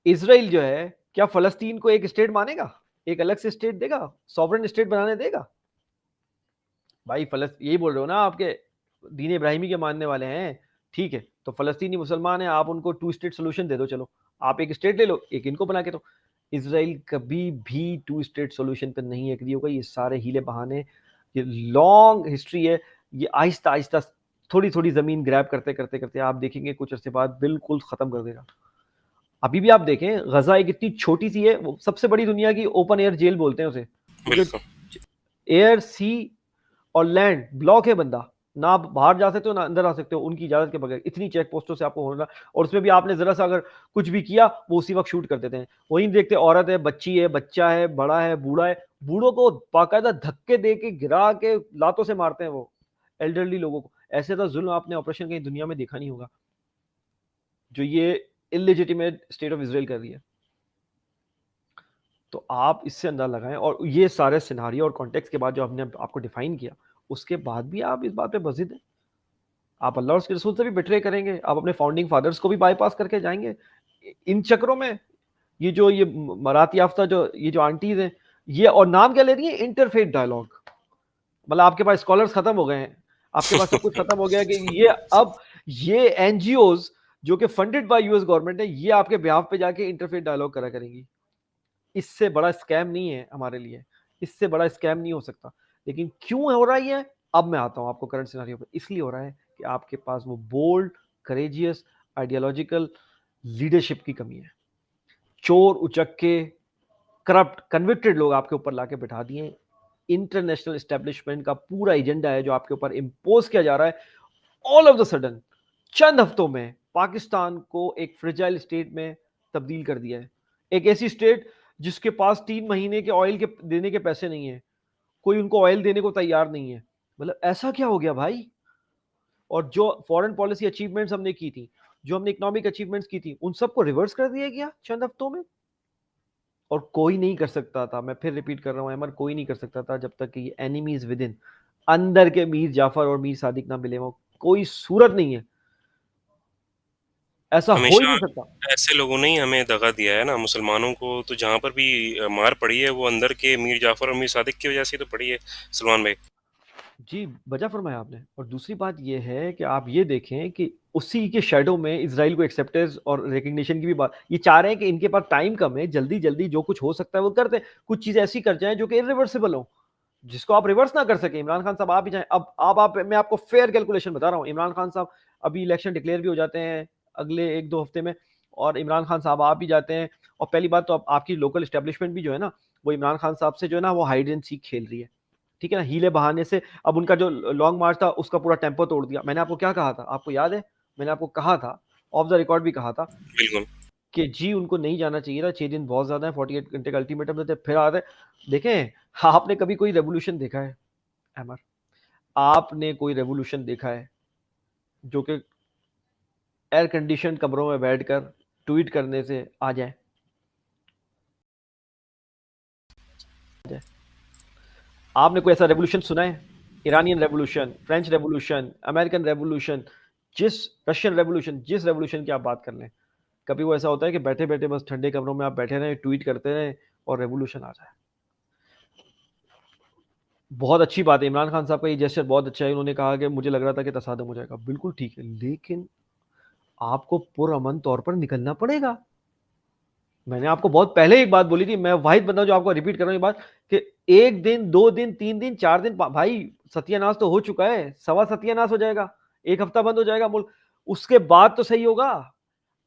S1: इसराइल जो है क्या फलस्तीन को एक स्टेट मानेगा, एक अलग से स्टेट देगा, सॉवरेन स्टेट बनाने देगा? भाई यही बोल रहे हो ना आपके दीन इब्राहिमी के मानने वाले हैं, ठीक है, तो फलस्तीनी मुसलमान है, आप उनको 2 स्टेट सोल्यूशन दे दो, चलो आप एक स्टेट ले लो, एक इनको बना के दो। इसराइल कभी भी 2 स्टेट सोल्यूशन पर नहीं एग्री होगा। ये सारे हीले बहाने, ये लॉन्ग हिस्ट्री है। ये आहिस्ता आहिस्ता थोड़ी थोड़ी जमीन ग्रैब करते करते करते आप देखेंगे कुछ अरसे बाद बिल्कुल खत्म कर देगा। अभी भी आप देखें, गजा एक इतनी छोटी सी है, वो सबसे बड़ी दुनिया की ओपन एयर जेल बोलते हैं उसे, क्योंकि एयर सी और लैंड ब्लॉक है। बंदा ना आप बाहर जा सकते हो ना अंदर आ सकते हो उनकी इजाजत के बगैर, इतनी चेक पोस्टों से आपको होना। और उसमें भी आपने जरा सा अगर कुछ भी किया वो उसी वक्त शूट कर देते हैं। वहीं देखते औरत है, बच्ची है, बच्चा है, बड़ा है, बूढ़ा है, बूढ़ों को बाकायदा धक्के दे के गिरा के लातों से मारते हैं वो एल्डरली लोगों को। ऐसे तो जुल्म आपने ऑपरेशन कहीं दुनिया में देखा नहीं होगा जो ये इलेजिटिमेट स्टेट ऑफ इसराइल कर रही है। तो आप इससे अंदाजा लगाएं, और ये सारे सिनारियो और कॉन्टेक्स्ट के बाद जो हमने आपको डिफाइन किया, उसके बाद भी आप इस बात पे बज़िद हैं। आप अल्लाह और उसके रसूल से भी बिट्रे करेंगे, आप अपने फाउंडिंग फादर्स को भी बाईपास करके जाएंगे इन चक्रों में। ये मरात याफ्ता जो ये जो आंटीज हैं, ये और नाम क्या ले रही है, इंटरफेथ डायलॉग। मतलब आपके पास स्कॉलर्स खत्म हो गए हैं, आपके पास सब कुछ खत्म हो गया कि ये अब ये एनजीओज जो कि फंडेड बाय यूएस गवर्नमेंट है, ये आपके बिहाफ पे जाके इंटरफेथ डायलॉग करा करेंगी। इससे बड़ा स्कैम नहीं है हमारे लिए, इससे बड़ा स्कैम नहीं हो सकता। लेकिन क्यों हो रहा है ये, अब मैं आता हूं आपको करंट सिनेरियो पे। इसलिए हो रहा है कि आपके पास वो बोल्ड, करेजियस, आइडियोलॉजिकल लीडरशिप की कमी है। चोर उचक्के, करप्ट, कन्विक्टेड लोग आपके ऊपर लाके बिठा दिए। इंटरनेशनल एस्टेब्लिशमेंट का पूरा एजेंडा है जो आपके ऊपर इंपोज किया जा रहा है। ऑल ऑफ द सडन चंद हफ्तों में पाकिस्तान को एक फ्रेजाइल स्टेट में तब्दील कर दिया है। एक ऐसी स्टेट जिसके पास 3 महीने के ऑयल के देने के पैसे नहीं है, कोई उनको ऑयल देने को तैयार नहीं है। मतलब ऐसा क्या हो गया भाई। और जो फॉरेन पॉलिसी अचीवमेंट्स हमने की थी, जो हमने इकोनॉमिक अचीवमेंट्स की थी, उन सबको रिवर्स कर दिया गया चंद हफ्तों में। और कोई नहीं कर सकता था, मैं फिर रिपीट कर रहा हूं अमर, कोई नहीं कर सकता था जब तक कि एनिमीज विद इन, अंदर के मीर जाफर और मीर सादिक ना मिले। वो कोई सूरत नहीं है, ऐसा हो ही
S2: हमेशा
S1: नहीं सकता।
S2: ऐसे लोगों ने ही हमें दगा दिया है ना, मुसलमानों को तो जहाँ पर भी मार पड़ी है वो अंदर के मीर जाफर और मीर सादिक की वजह से ही तो पड़ी है, सलमान भाई।
S1: जी, वजह फरमाया आपने। और दूसरी बात यह है कि आप ये देखें कि उसी के शेडो में इसराइल को एक्सेप्टेंस और रिकग्निशन की भी बात, ये चाह रहे हैं कि इनके पास टाइम कम है, जल्दी जल्दी जो कुछ हो सकता है वो करते हैं। कुछ चीजें ऐसी कर जाएं जो कि इरिवर्सिबल हो, जिसको आप रिवर्स ना कर सके। इमरान खान साहब आप ही जाएं, अब आप, मैं आपको फेयर कैलकुलेशन बता रहा हूँ। इमरान खान साहब अभी इलेक्शन डिक्लेयर भी हो जाते हैं अगले 1-2 हफ्ते में, और इमरान खान साहब आप ही जाते हैं। और पहली बात तो आपकी लोकल स्टैब्लिशमेंट भी जो है ना, वो इमरान खान साहब से जो है ना वो हाइड एंड सीक खेल रही है, ठीक है ना, हीले बहाने से। अब उनका जो लॉन्ग मार्च था उसका पूरा टेम्पो तोड़ दिया। मैंने आपको क्या कहा था, आपको याद है? मैंने आपको कहा था, ऑफ द रिकॉर्ड भी कहा था,
S2: बिल्कुल।
S1: कि जी उनको नहीं जाना चाहिए था, 6 दिन बहुत ज्यादा है, 48 घंटे का अल्टीमेटम देते फिर आ रहे। देखें, आपने कभी कोई रेवोल्यूशन देखा है अमर? आपने कोई रेवोल्यूशन देखा है जो कि एयर कंडीशन कमरों में बैठकर ट्वीट करने से आ जाए? आपने कोई ऐसा रेवोल्यूशन सुना है? Iranian revolution, French revolution, American revolution, जिस रशियन रेवोल्यूशन, जिस रेवोल्यूशन की आप बात कर लें, कभी वो ऐसा होता है कि बैठे बैठे बस ठंडे कमरों में आप बैठे रहें, ट्वीट करते रहें और रेवोल्यूशन आ जाए? बहुत अच्छी बात है, इमरान खान साहब का ये जेस्चर बहुत अच्छा है। उन्होंने कहा कि मुझे लग रहा था कि तसादम हो जाएगा, बिल्कुल ठीक है, लेकिन आपको पुरअमन तौर पर निकलना पड़ेगा। मैंने आपको बहुत पहले एक बात बोली थी, मैं वाहिद बंदा जो आपको रिपीट कर रहा हूँ ये बात, कि 1 दिन, 2 दिन, 3 दिन, 4 दिन, भाई सत्यानाश तो हो चुका है, सवा सत्यानाश हो जाएगा, 1 हफ्ता बंद हो जाएगा मुल्क, उसके बाद तो सही होगा।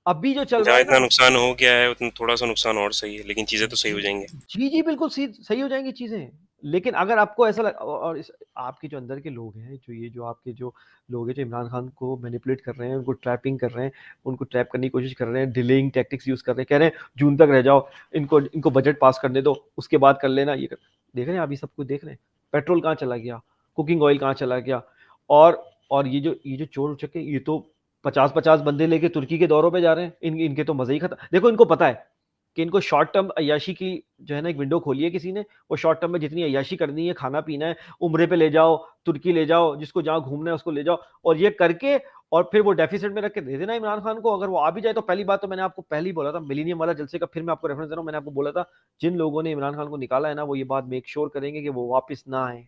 S1: अभी जो चल रहा
S2: जहाँ
S1: है
S2: इतना
S1: ना,
S2: नुकसान हो गया है उतना थोड़ा सा नुकसान और सही है, लेकिन चीजें तो सही
S1: जी
S2: हो जाएंगी।
S1: जी जी, बिल्कुल सही सही हो जाएंगी चीजें। लेकिन अगर आपको ऐसा और आपके जो अंदर के लोग हैं, जो ये जो आपके जो लोग हैं जो इमरान खान को मैनिपुलेट कर रहे हैं, उनको ट्रैपिंग कर रहे हैं, उनको ट्रैप करने की कोशिश कर रहे हैं, डिलेइंग टैक्टिक्स यूज कर रहे हैं, कह रहे हैं जून तक रह जाओ, इनको इनको बजट पास करने दो, उसके बाद कर लेना, ये कर। देख रहे हैं अभी सब कुछ देख रहे हैं, पेट्रोल कहाँ चला गया, कुकिंग ऑयल कहाँ चला गया। और ये जो चोर उचक्के, ये तो 50-50 बंदे लेके तुर्की के दौरों पे जा रहे हैं। इनके तो मजे ही खत्म। देखो इनको पता है कि इनको शॉर्ट टर्म अय्याशी की जो है ना एक विंडो खोली है किसी ने, वो शॉर्ट टर्म में जितनी अय्याशी करनी है, खाना पीना है, उम्रे पे ले जाओ, तुर्की ले जाओ, जिसको जहाँ घूमना है उसको ले जाओ, और ये करके और फिर वो डेफिसिट में रख के दे देना इमरान खान को। अगर वो आ भी जाए तो पहली बात तो मैंने आपको पहले ही बोला था, मिलीनियम वाला जलसे का फिर मैं आपको रेफरेंस दे रहा हूँ, मैंने आपको बोला था जिन लोगों ने इमरान खान को निकाला है ना, वो ये बात मेक श्योर करेंगे कि वो वापस ना आए।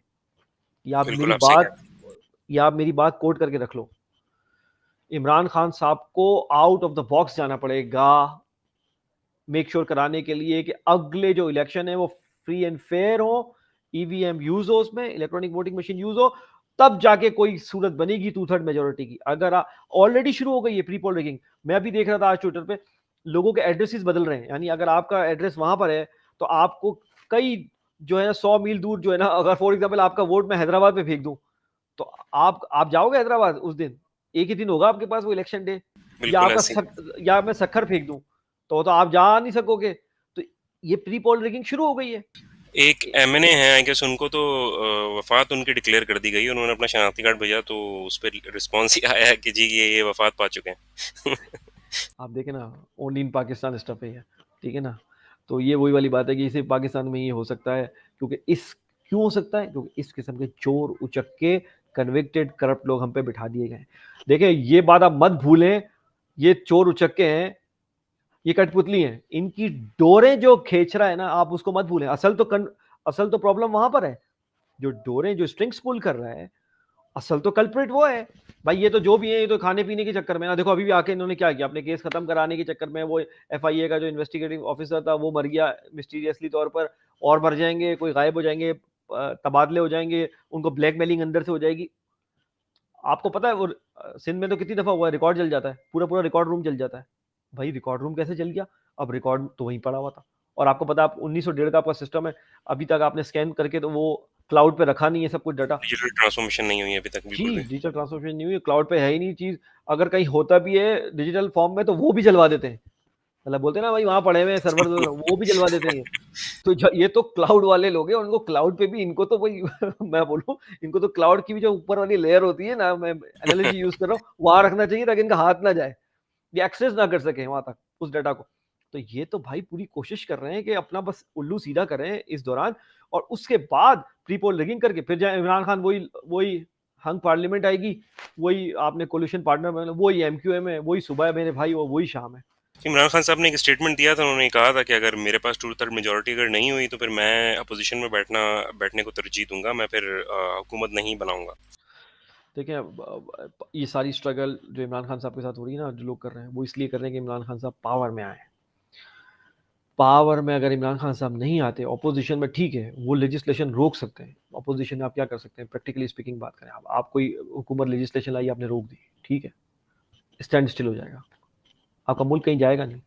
S1: या आप
S2: बिल्कुल
S1: मेरी
S2: आप सही कह
S1: बात,
S2: रहे हैं।
S1: या आप मेरी बात कोट करके रख लो, इमरान खान साहब को आउट ऑफ द बॉक्स जाना पड़ेगा, मेक श्योर कराने के लिए कि अगले जो इलेक्शन है वो फ्री एंड फेयर हो, ईवीएम यूज हो, उसमें इलेक्ट्रॉनिक वोटिंग मशीन यूज हो, तब जाके कोई सूरत बनेगी 2/3 मेजोरिटी की। अगर ऑलरेडी शुरू हो गई है प्री पोल रिगिंग, मैं अभी देख रहा था आज ट्विटर पे, लोगों के एड्रेसेस बदल रहे हैं। यानी अगर आपका एड्रेस वहां पर है तो आपको कई जो है ना 100 मील दूर जो है ना, अगर फॉर एग्जाम्पल आपका वोट मैं हैदराबाद में फेंक दूं, तो आप जाओगे हैदराबाद उस दिन? एक ही दिन होगा आपके पास वो इलेक्शन डे। या
S2: बिल्कुल ऐसे ही।
S1: या मैं सक्खर फेंक दूं, तो आप जा नहीं सकोगे। तो ये प्री पोल रिगिंग शुरू हो गई है।
S2: एक एमएनए है आई गेस, उनको तो वफात उनकी डिक्लेयर कर दी गई, उन्होंने अपना शनाख्ती कार्ड भेजा तो उस पर रिस्पॉन्स ही आया है कि जी ये वफात पा चुके हैं।
S1: आप देखें ना, ओनली इन पाकिस्तान स्टफ है, ठीक है ना। तो ये वही वाली बात है कि सिर्फ पाकिस्तान में ही हो सकता है, क्योंकि इस क्यों हो सकता है, क्योंकि इस किस्म के चोर उचक्के कन्विक्टेड करप्ट लोग हम पे बिठा दिए गए हैं। देखिए ये बात आप मत भूलें, ये चोर उचक्के हैं, ये कठपुतली हैं, इनकी डोरें जो खींच रहा है ना, आप उसको मत भूलें। असल तो प्रॉब्लम वहां पर है, जो डोरें जो स्ट्रिंग्स पुल कर रहा है, असल तो कल्प्रिट वो है। भाई ये तो जो भी है, ये तो खाने पीने के चक्कर में ना, देखो अभी भी आके इन्होंने क्या किया, अपने केस खत्म कराने के चक्कर में वो एफआईए का जो इन्वेस्टिगेटिंग ऑफिसर था वो मर गया मिस्टीरियसली तौर पर, और मर जाएंगे, कोई गायब हो जाएंगे, तबादले हो जाएंगे, उनको ब्लैकमेलिंग अंदर से हो जाएगी। आपको पता है वो सिंध में तो कितनी दफा हुआ है, रिकॉर्ड जल जाता है, पूरा पूरा रिकॉर्ड रूम जल जाता है। भाई रिकॉर्ड रूम कैसे जल गया? अब रिकॉर्ड तो वहीं पड़ा हुआ था, और आपको पता है, आप 1901 का आपका सिस्टम है, अभी तक आपने स्कैन करके तो वो क्लाउड पे रखा नहीं है सब कुछ डाटा।
S2: डिजिटल ट्रांसफॉर्मेशन नहीं हुई अभी तक
S1: जी,
S2: बिल्कुल भी।
S1: डिजिटल ट्रांसफॉर्मेशन नहीं हुई, क्लाउड पे है ही नहीं चीज। अगर कहीं होता भी है डिजिटल फॉर्म में तो वो भी जलवा देते हैं, मतलब बोलते हैं ना भाई वहां पड़े हुए हैं सर्वर, वो भी जलवा देते हैं। तो ये तो क्लाउड वाले लोग हैं, उनको क्लाउड पे भी इनको तो वही मैं बोलूं, इनको तो क्लाउड की भी जो ऊपर वाली लेयर होती है ना, मैं एनालॉजी यूज कर रहा हूँ, वहां रखना चाहिए ताकि इनका हाथ ना जाए, ये एक्सेस ना कर सके वहां तक उस डाटा को। तो ये तो भाई पूरी कोशिश कर रहे हैं कि अपना बस उल्लू सीधा करें इस दौरान, और उसके बाद प्री पोल रिगिंग करके फिर जाए इमरान खान, वही वही हंग पार्लियामेंट आएगी, वही आपने कोलिशन पार्टनर बना, वही एमक्यूएम है, वही सुबह है मेरे भाई, वही शाम है।
S2: इमरान खान साहब ने एक स्टेटमेंट दिया था, उन्होंने कहा था कि अगर मेरे पास 2/3 मेजोरिटी अगर नहीं हुई तो फिर मैं अपोजिशन में बैठने को तरजीह दूंगा, मैं फिर हुकूमत नहीं बनाऊंगा।
S1: देखिए ये सारी स्ट्रगल जो इमरान खान साहब के साथ हो रही है ना, जो लोग कर रहे हैं, वो इसलिए कर रहे हैं कि इमरान खान साहब पावर में आए। पावर में अगर इमरान खान साहब नहीं आते, ऑपोजिशन में ठीक है वो लेजिस्लेशन रोक सकते हैं, ऑपोजिशन में आप क्या कर सकते हैं, प्रैक्टिकली स्पीकिंग बात करें, आप कोई हुकूमत लेजिस्लेशन लाई, आपने रोक दी, ठीक है, स्टैंड स्टिल हो जाएगा, आपका मुल्क कहीं जाएगा नहीं,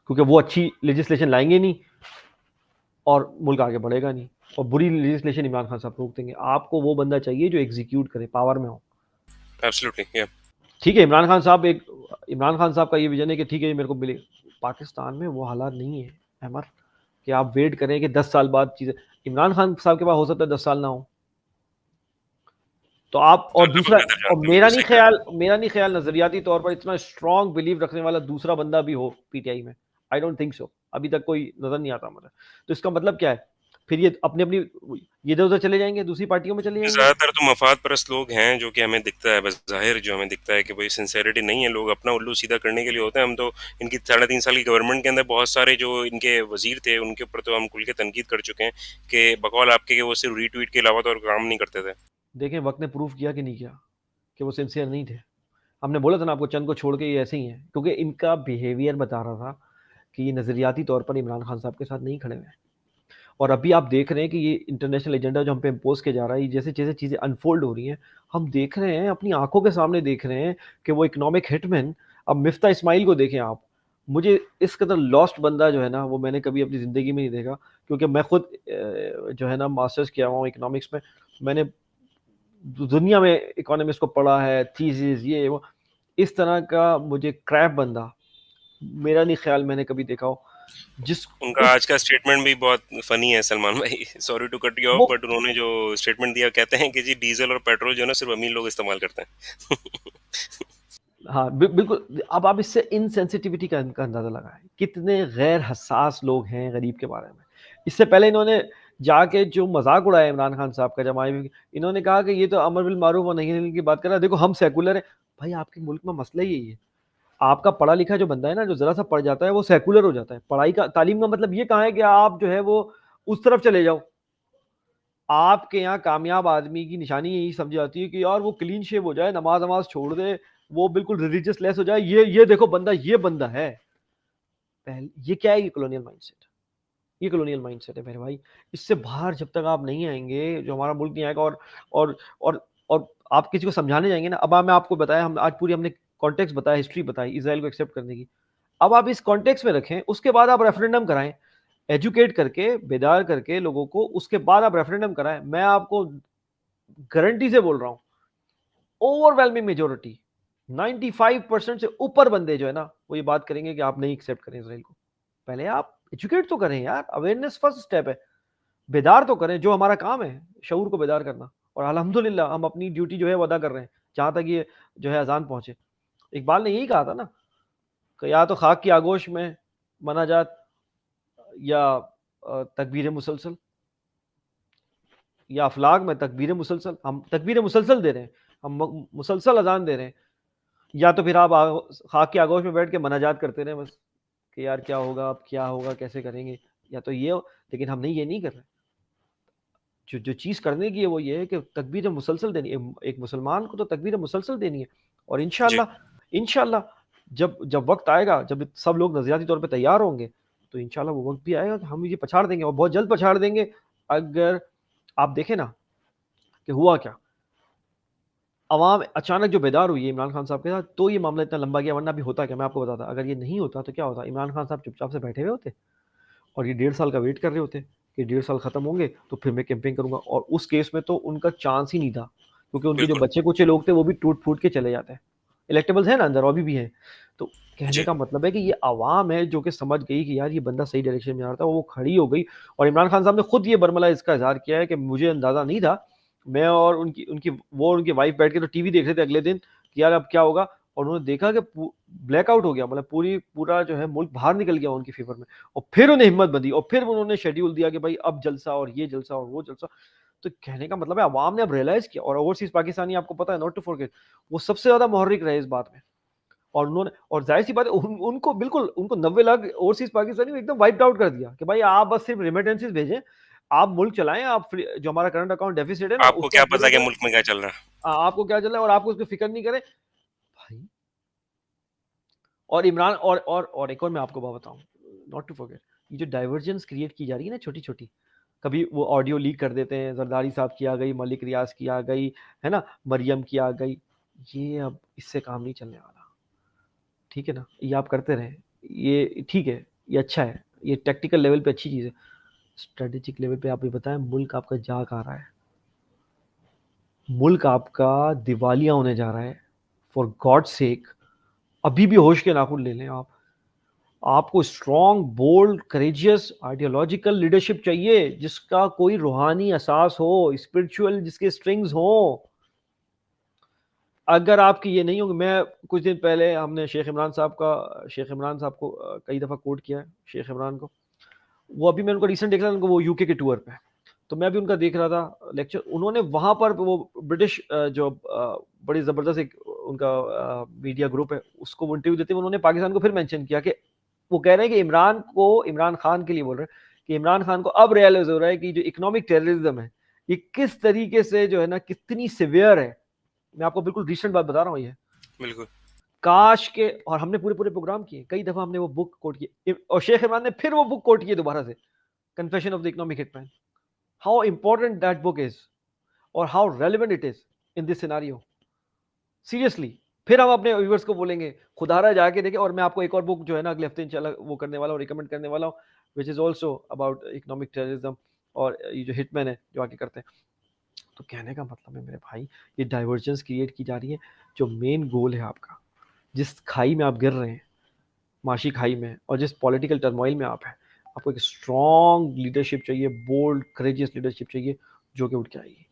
S1: क्योंकि वो अच्छी लेजिस्लेशन लाएंगे नहीं और मुल्क आगे बढ़ेगा नहीं, और बुरी लेजिस्लेशन इमरान खान साहब रोक देंगे। आपको वो बंदा चाहिए जो एग्जीक्यूट करे, पावर में हो।
S2: एब्सोल्युटली या।
S1: ठीक है, इमरान खान साहब का ये विजन है कि ठीक है ये मेरे को मिले। पाकिस्तान में वो हालात नहीं है अमर, कि आप वेट करें कि 10 साल बाद चीजें, इमरान खान साहब के पास हो सकता है 10 साल ना हो, तो आप,
S2: तो
S1: और
S2: अल्लाह
S1: दूसरा,
S2: पर नजर
S1: और
S2: जान बिल्कुल सही कहा।
S1: मेरा नहीं ख्याल नजरियाती तौर पर इतना स्ट्रॉन्ग बिलीव रखने वाला दूसरा बंदा भी हो पीटीआई में, आई डोंट थिंक सो, अभी तक कोई नजर नहीं आता मुझे। तो इसका मतलब क्या है, फिर ये अपनी अपनी ये इधर उधर चले जाएंगे, दूसरी पार्टियों में चले जाएंगे।
S2: ज्यादातर तो मफाद परस्त लोग हैं जो कि हमें दिखता है, बस जाहिर जो हमें दिखता है कि भाई सिंसेरिटी नहीं है, लोग अपना उल्लू सीधा करने के लिए होते हैं। हम तो इनकी 3.5 साल की गवर्नमेंट के अंदर बहुत सारे जो इनके वजीर थे उनके ऊपर तो हम खुल के तनकीद कर चुके हैं कि बकौल आपके कि वो सिर्फ रीट्वीट के अलावा तो और काम नहीं करते थे।
S1: देखें वक्त ने प्रूफ किया कि नहीं किया, कि वो सिंसियर नहीं थे। हमने बोला था ना आपको, चंद को छोड़ के ये ऐसे ही हैं, क्योंकि इनका बिहेवियर बता रहा था कि ये नजरियाती तौर पर इमरान खान साहब के साथ नहीं खड़े हुए हैं। और अभी आप देख रहे हैं कि ये इंटरनेशनल एजेंडा जो हम पे इम्पोज किया जा रहा है, जैसे जैसे चीज़ें अनफोल्ड हो रही हैं, हम देख रहे हैं, अपनी आंखों के सामने देख रहे हैं कि वो इकोनॉमिक हिटमैन, अब मिफ्ता इस्माइल को देखें आप। मुझे इस कदर लॉस्ट बंदा जो है ना, वो मैंने कभी अपनी ज़िंदगी में नहीं देखा, क्योंकि मैं खुद जो है ना मास्टर्स किया हुआ हूँ इकोनॉमिक्स में, मैंने दुनिया में इकोनॉमिक्स को पढ़ा है, थीसिस ये वो, इस तरह का मुझे क्रैप बंदा मेरा नहीं ख्याल मैंने कभी देखा हो, जिस
S2: उनका
S1: उस
S2: आज का स्टेटमेंट भी बहुत फनी है सलमान भाई, sorry to cut you off,
S1: वो
S2: बट उन्होंने जो स्टेटमेंट दिया, कहते हैं कि जी डीजल और पेट्रोल जो है ना सिर्फ अमीर लोग इस्तेमाल करते हैं।
S1: हाँ बिल्कुल, अब आप इससे इनसेंसिटिविटी का अंदाजा लगाएं, कितने गैर हसास लोग हैं गरीब के बारे में। इससे पहले इन्होंने जाके जो मजाक उड़ाया इमरान खान साहब का, जब आए इन्होंने कहा कि ये तो अमर बिल मारूफ और नहीं होने की बात कर रहा है, देखो हम सेकुलर हैं। भाई आपके मुल्क में मसला ही यही है, आपका पढ़ा लिखा जो बंदा है ना, जो जरा सा पढ़ जाता है वो सेकुलर हो जाता है। पढ़ाई का, तालीम का मतलब ये कहाँ है कि आप जो है वो उस तरफ चले जाओ। आपके यहाँ कामयाब आदमी की निशानी यही समझी जाती है कि यार वो क्लीन शेव हो जाए, नमाज नमाज छोड़ दे, वो बिल्कुल रिलीजियस लेस हो जाए, ये देखो बंदा, ये बंदा है। पहले ये क्या है, ये कॉलोनियल माइंडसेट, ये कॉलोनियल माइंडसेट है मेरे भाई। इससे बाहर जब तक आप नहीं आएंगे, जो हमारा मुल्क नहीं आएगा, और और आप किसी को समझाने जाएंगे ना, अब मैं आपको बताया, हम आज पूरी हमने कॉन्टेक्स्ट बताया, हिस्ट्री बताई इसराइल को एक्सेप्ट करने की। अब आप इस कॉन्टेक्स्ट में रखें, उसके बाद आप रेफरेंडम कराएं, एजुकेट करके, बेदार करके लोगों को, उसके बाद आप रेफरेंडम कराएं। मैं आपको गारंटी से बोल रहा हूं, ओवरवेलमिंग मेजोरिटी, 95% से ऊपर बंदे जो है ना, वो ये बात करेंगे कि आप नहीं एक्सेप्ट करें इसराइल को। पहले आप एजुकेट तो करें यार, अवेयरनेस फर्स्ट स्टेप है, बेदार तो करें, जो हमारा काम है शऊर को बेदार करना। और अल्हम्दुलिल्लाह हम अपनी ड्यूटी जो है वो अदा कर रहे हैं, जहां तक ये जो है अजान पहुंचे। इकबाल ने यही कहा था ना, कि या तो खाक की आगोश में मनाजात, या तकबीर मुसलसल, या अफलाक में तकबीर मुसलसल। हम तकबीर मुसलसल दे रहे हैं, हम मुसलसल अजान दे रहे हैं, या तो फिर आप खाक की आगोश में बैठ के मनाजात करते रहे बस। कि यार क्या होगा, अब क्या होगा, कैसे करेंगे, या तो ये लेकिन हम नहीं, ये नहीं कर रहे। जो चीज़ करने की है वो ये है कि तकबीर मुसलसल देनी है। एक मुसलमान को तो तकबीर मुसलसल देनी है, और
S2: जी,
S1: इंशाल्लाह इंशाल्लाह जब जब वक्त आएगा, जब सब लोग नजरियाती तौर पे तैयार होंगे, तो इंशाल्लाह वो वक्त भी आएगा कि हम ये पछाड़ देंगे, और बहुत जल्द पछाड़ देंगे। अगर आप देखें ना कि हुआ क्या, अवाम अचानक जो बेदार हुई है इमरान खान साहब के साथ, तो ये मामला इतना लंबा गया, वरना भी होता क्या, मैं आपको बताता। अगर ये नहीं होता तो क्या होता, इमरान खान साहब चुपचाप से बैठे हुए होते, और ये 1.5 साल का वेट कर रहे होते कि 1.5 साल खत्म होंगे तो फिर मैं कैंपेन करूंगा। और उस केस में तो उनका चांस ही नहीं था, क्योंकि उनके जो
S2: बिल्कुल।
S1: बच्चे कुचे लोग थे वो भी टूट फूट के चले जाते हैं। इलेक्टेबल्स है ना अंदर, अभी भी है। तो कहने
S2: जी,
S1: का मतलब है कि ये आवाम है जो कि समझ गई कि यार ये बंदा सही डायरेक्शन में आ रहा था, वो खड़ी हो गई। और इमरान खान साहब ने खुद ये बरमला इसका इजहार किया है कि मुझे अंदाजा नहीं था, मैं और उनकी उनकी वो और उनकी वाइफ बैठ के तो टीवी देख रहे थे अगले दिन कि यार अब क्या होगा, और उन्होंने देखा कि ब्लैकआउट हो गया, मतलब पूरा जो है मुल्क बाहर निकल गया उनकी फेवर में। और फिर उन्हें हिम्मत बंधी, और फिर उन्होंने शेड्यूल दिया कि भाई अब जलसा, और ये जलसा और वो जलसा। तो कहने का मतलब है अवाम ने अब रियलाइज किया। और ओवरसीज पाकिस्तानी, आपको पता है, नॉट टू फॉरगेट, वो सबसे ज्यादा मुहर्रिक रहे इस बात में। और उन्होंने, और जाहिर सी बात है, उनको बिल्कुल, उनको 90 लाख ओवरसीज पाकिस्तानी एकदम वाइप आउट कर दिया कि भाई आप बस सिर्फ रेमिटेंसेस भेजें, आप मुल्क चलाएं, आप जो हमारा करंट अकाउंट डेफिसिट है ना
S2: आपको
S1: उसको
S2: क्या
S1: आप
S2: पता
S1: पूरा
S2: कि
S1: करें।
S2: मुल्क में क्या चल रहा है?
S1: आपको क्या चल रहा है और आपको उसकी फिक्र नहीं करें भाई। और इमरान, और एक और मैं आपको बात बताऊं, नॉट टू फॉरगेट, ये जो डाइवर्जेंस क्रिएट की जा रही है ना छोटी छोटी, कभी वो ऑडियो लीक कर देते हैं, जरदारी साहब की आ गई, मलिक रियाज की आ गई, है ना, मरियम की आ गई, ये अब इससे काम नहीं चलने वाला। ठीक है ना, ये आप करते रहें, ये ठीक है, ये अच्छा है, ये टेक्टिकल लेवल पे अच्छी चीज़ है। स्ट्रेटेजिक लेवल पे आप ये बताएं, मुल्क आपका जा कहाँ रहा है, मुल्क आपका दिवालिया होने जा रहा है, फॉर गॉड सेक। अभी भी होश के नाखून ले लें आप। आपको strong, bold, courageous, ideological leadership चाहिए, जिसका कोई रूहानी असास हो, स्पिरिचुअल, जिसके स्ट्रिंग्स हो। अगर आपकी ये नहीं होगी, मैं कुछ दिन पहले हमने शेख इमरान साहब को कई दफ़ा कोट किया है, शेख इमरान को। वो अभी मैं उनका रिसेंट देख रहा था, उनको वो यूके के टूर पे, तो मैं भी उनका देख रहा था लेक्चर। उन्होंने वहां पर वो ब्रिटिश जो बड़ी ज़बरदस्त एक उनका मीडिया ग्रुप है, उसको वो इंटरव्यू देते हुए उन्होंने पाकिस्तान को फिर मेंशन किया कि वो कह रहे हैं कि इमरान खान के लिए बोल रहे हैं कि इमरान खान को अब रियलाइज हो रहा है कि जो इकोनॉमिक टेररिज्म है, ये किस तरीके से जो है ना, कितनी सिवियर है। मैं आपको बिल्कुल रिसेंट बात बता रहा हूँ ये।
S2: बिल्कुल।
S1: काश के, और हमने पूरे पूरे प्रोग्राम किए, कई दफा हमने वो बुक कोट की, और शेख इमरान ने फिर वो बुक कोट की दोबारा से, confession of the economic hitman, how important that book is, और how relevant it is in this scenario, seriously. फिर हम अपने व्यूअर्स को बोलेंगे खुदारा जाके देखें। और मैं आपको एक और बुक जो है ना अगले हफ्ते इंशाल्लाह वो करने वाला हूँ, रिकमेंड करने वाला हूँ, which is also about economic terrorism, और ये जो हिटमैन है जो आगे करते हैं। तो कहने का मतलब है मेरे भाई, ये डाइवर्जेंस क्रिएट की जा रही है। जो मेन गोल है आपका, जिस खाई में आप गिर रहे हैं, माशी खाई में, और जिस पॉलिटिकल टर्मोइल में आप हैं, आपको एक स्ट्रॉन्ग लीडरशिप चाहिए, बोल्ड करेजियस लीडरशिप चाहिए, जो कि उठ के आएगी।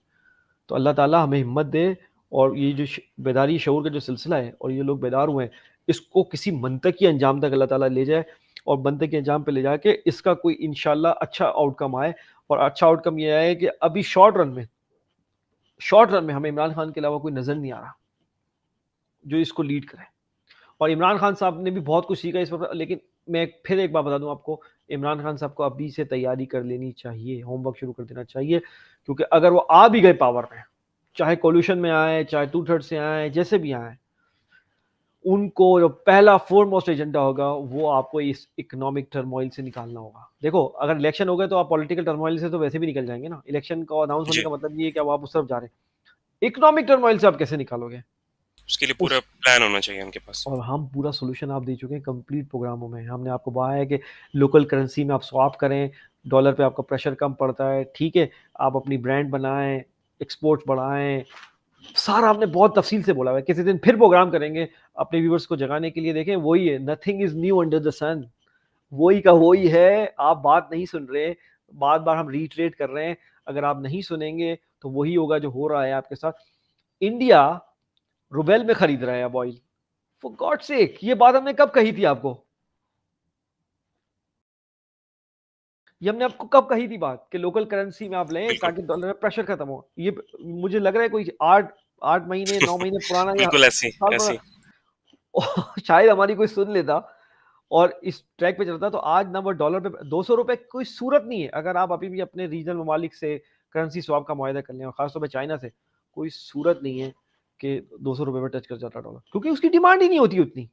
S1: तो अल्लाह ताला हमें हिम्मत दे, और ये जो बेदारी शऊर का जो सिलसिला है, और ये लोग बेदार हुए हैं, इसको किसी मनतकी अंजाम तक अल्लाह ताला ले जाए, और मनतकी अंजाम पे ले जाके इसका कोई इंशाल्लाह अच्छा आउटकम आए। और अच्छा आउटकम ये आए कि अभी शॉर्ट रन में हमें इमरान खान के अलावा कोई नजर नहीं आ रहा जो इसको लीड करे। और इमरान खान साहब ने भी बहुत कुछ सीखा इस पर, लेकिन मैं फिर एक बार बता दूं आपको, इमरान खान साहब को अभी से तैयारी कर लेनी चाहिए, होमवर्क शुरू कर देना चाहिए। क्योंकि अगर वो आ भी गए पावर में, चाहे कोल्यूशन में आए, चाहे 2/3 से आए, जैसे भी आए, उनको जो पहला फोरमोस्ट एजेंडा होगा वो आपको इस इकोनॉमिक टर्मोइल से निकालना होगा। देखो, अगर इलेक्शन हो गए तो आप पॉलिटिकल टर्मोइल से तो वैसे भी निकल जाएंगे ना, इलेक्शन को अनाउंस होने
S2: जी,
S1: का मतलब ये है कि अब आप उस तरफ जा रहे हैं। इकोनॉमिक टर्मोइल से आप कैसे निकालोगे
S2: उसके लिए पूरा
S1: उस,
S2: प्लान होना चाहिए उनके पास।
S1: और हम पूरा सोल्यूशन आप दे चुके हैं कंप्लीट प्रोग्रामों में। हमने आपको बताया है कि लोकल करेंसी में आप स्वैप करें, डॉलर पे आपका प्रेशर कम पड़ता है, ठीक है, आप अपनी ब्रांड बनाएं, एक्सपोर्ट्स बढ़ाएं, सारा आपने बहुत तफसील से बोला है। किसी दिन फिर प्रोग्राम करेंगे अपने व्यूवर्स को जगाने के लिए। देखें, वही है, nothing is new under the sun, वही का वही है। आप बात नहीं सुन रहे, बार बार हम रीट्रेट कर रहे हैं। अगर आप नहीं सुनेंगे तो वही होगा जो हो रहा है आपके साथ। इंडिया रुबेल में खरीद रहा है अब ऑयल, फॉर गॉड सेक, ये बात हमने कब कही थी आपको? ये हमने आपको कब कही थी बात कि लोकल करेंसी में आप लें
S2: बिल्कुल।
S1: ताकि डॉलर में प्रेशर खत्म हो? ये मुझे लग रहा है कोई 8 महीने 9 महीने पुराना, या
S2: बिल्कुल ऐसी
S1: साल
S2: ऐसी।
S1: पुराना। शायद हमारी कोई सुन लेता, और इस ट्रैक पे चलता है, तो आज ना वो डॉलर पे 200 रुपए कोई सूरत नहीं है। अगर आप अभी भी अपने रीजनल ममालिक से करेंसी स्वैप का मुआहदा कर लें, और खासतौर पर चाइना से, कोई सूरत नहीं है कि 200 रुपए पे टच कर जाता डॉलर, क्योंकि उसकी डिमांड ही नहीं होती उतनी।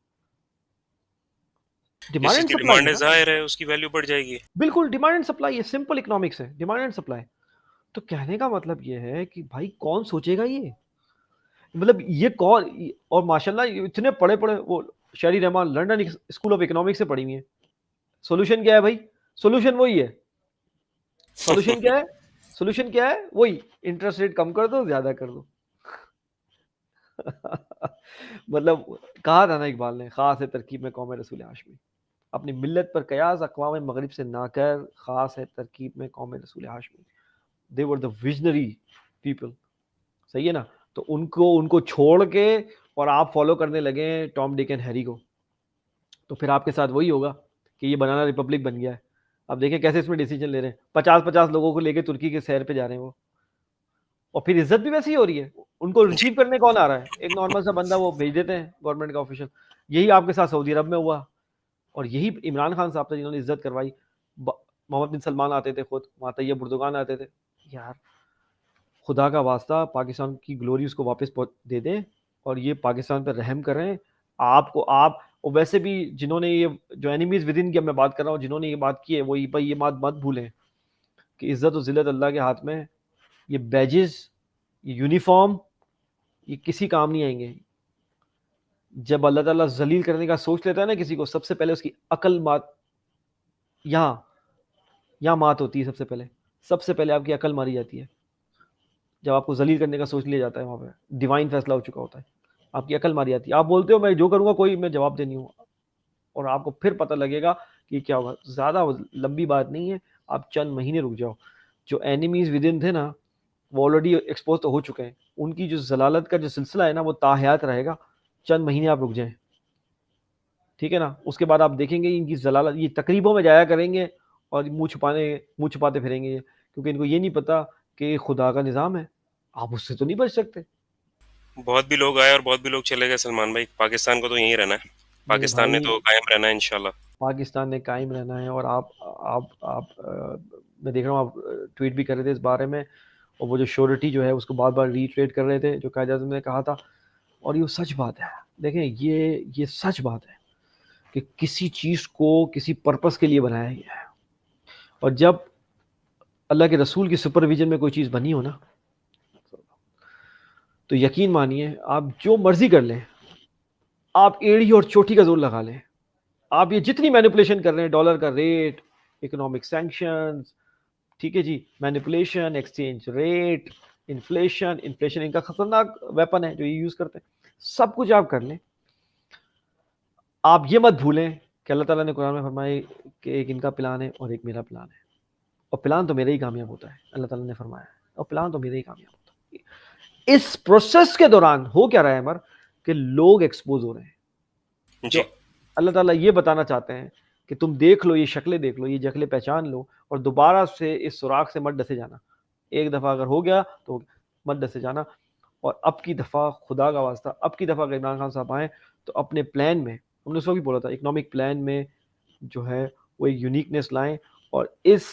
S2: जिस
S1: डिमांड
S2: चीज़
S1: एंड
S2: की
S1: सप्लाई
S2: डिमांड
S1: है
S2: है
S1: ना,
S2: ज़ाहिर है उसकी वैल्यू बढ़ जाएगी।
S1: बिल्कुल डिमांड एंड सप्लाई है, सिंपल इकोनॉमिक्स है, डिमांड एंड सप्लाई। तो कहने का मतलब ये है कि भाई कौन सोचेगा ये, मतलब ये कौन। और माशाल्लाह ये इतने पढ़े पढ़े, वो शहरी Rahman London school of economics से पढ़ी हुई है। सोल्यूशन क्या है भाई? सोल्यूशन वही है। सोल्यूशन क्या है? सोल्यूशन क्या है? वही, इंटरेस्ट रेट कम कर दो, ज्यादा कर दो। मतलब कहा था ना इकबाल ने, खास है तरकीब में कौम रसूल हाशमी, अपनी मिल्लत पर कयास अक़वाम मगरिब से ना कर, खास है तरकीब में कौम रसूल हाशमी। दे वर द विजनरी पीपल, सही है ना। तो उनको उनको छोड़ के और आप फॉलो करने लगे टॉम डिक एंड हैरी को, तो फिर आपके साथ वही होगा कि ये बनाना रिपब्लिक बन गया है। अब देखें कैसे इसमें डिसीजन ले रहे हैं, 50-50 लोगों को लेके तुर्की के शहर पे जा रहे हैं वो, और फिर इज्जत भी वैसी ही हो रही है। उनको
S2: जी।
S1: रिसीव करने कौन आ रहा है? एक नॉर्मल सा बंदा वो भेज देते हैं, गवर्नमेंट का ऑफिशियल। यही आपके साथ सऊदी अरब में हुआ, और यही इमरान खान साहब थे जिन्होंने इज्जत करवाई। मोहम्मद बिन सलमान आते थे खुद, वहाँ तैयब बुर्दुगान आते थे। यार खुदा का वास्ता, पाकिस्तान की ग्लोरी उसको वापस दे दें, और ये पाकिस्तान पर रहम करें। आपको आप, और वैसे भी जिन्होंने ये, जो एनिमीज विद इन की मैं बात कर रहा हूँ, जिन्होंने ये बात की है, वो भाई ये बात मत भूलें कि इज्जत और जिल्लत अल्लाह के हाथ में है। ये बैजेस, ये यूनिफॉर्म, ये किसी काम नहीं आएंगे। जब अल्लाह ताला जलील करने का सोच लेता है ना किसी को, सबसे पहले उसकी अकल मात, यहाँ यहाँ मात होती है। सबसे पहले आपकी अकल मारी जाती है जब आपको जलील करने का सोच लिया जाता है। वहाँ पे डिवाइन फैसला हो चुका होता है, आपकी अकल मारी जाती है। आप बोलते हो मैं जो करूँगा कोई मैं जवाब देनी हूँ, और आपको फिर पता लगेगा कि क्या होगा। ज़्यादा लंबी बात नहीं है, आप चंद महीने रुक जाओ। जो एनिमीज विद इन थे ना, वो ऑलरेडी एक्सपोज तो हो चुके हैं। उनकी जो जलालत का जो सिलसिला है ना, वो ताहयात रहेगा। चंद महीने आप रुक जाएं, ठीक है ना। उसके बाद आप देखेंगे इनकी जलालत, ये तकरीबों में जाया करेंगे और मुंह छुपाते फिरेंगे ये, क्योंकि इनको ये नहीं पता कि खुदा का निज़ाम है, आप उससे तो नहीं बच सकते।
S2: बहुत भी लोग आए और बहुत भी लोग चले गए सलमान भाई, पाकिस्तान को तो यहीं रहना है।
S1: मेरे
S2: पाकिस्तान ने
S1: भाई,
S2: तो कायम रहना है इंशाल्लाह।
S1: पाकिस्तान ने कायम रहना है। और आप मैं देख रहा हूँ आप ट्वीट भी कर रहे थे इस बारे में, और वो जो श्योरिटी जो है उसको बार बार रीट्रेट कर रहे थे जो कायद आज़म ने कहा था। और ये सच बात है। देखें, ये सच बात है कि किसी चीज़ को किसी पर्पस के लिए बनाया गया है, और जब अल्लाह के रसूल की सुपरविजन में कोई चीज़ बनी हो ना, तो यकीन मानिए आप जो मर्जी कर लें, आप एड़ी और चोटी का जोर लगा लें, आप ये जितनी मैनिपुलेशन कर रहे हैं, डॉलर का रेट, इकोनॉमिक सैंक्शंस, ठीक है जी, manipulation, exchange rate, inflation. Inflation इनका खतरनाक वेपन है जो ये यूज करते हैं। सब कुछ आप कर लें, आप ये मत भूलें कि अल्लाह ताला ने कुरान में फरमाया कि एक इनका प्लान है और एक मेरा प्लान है, और प्लान तो मेरा ही कामयाब होता है, अल्लाह ताला ने फरमाया, और प्लान तो मेरा ही कामयाब होता है। इस प्रोसेस के दौरान हो क्या रहा है अमर, कि लोग एक्सपोज हो रहे हैं। जो
S2: जी।
S1: अल्लाह ताला ये बताना चाहते हैं कि तुम देख लो, ये शक्लें देख लो, ये शक्लें पहचान लो, और दोबारा से इस सुराख से मत डसे जाना। एक दफ़ा अगर हो गया तो मत डसे जाना। और अब की दफ़ा खुदा का वास्ता, अब की दफ़ा अगर इमरान खान साहब आए तो अपने प्लान में, हमने उसको भी बोला था, इकोनॉमिक प्लान में जो है वो एक यूनिकनेस लाएं, और इस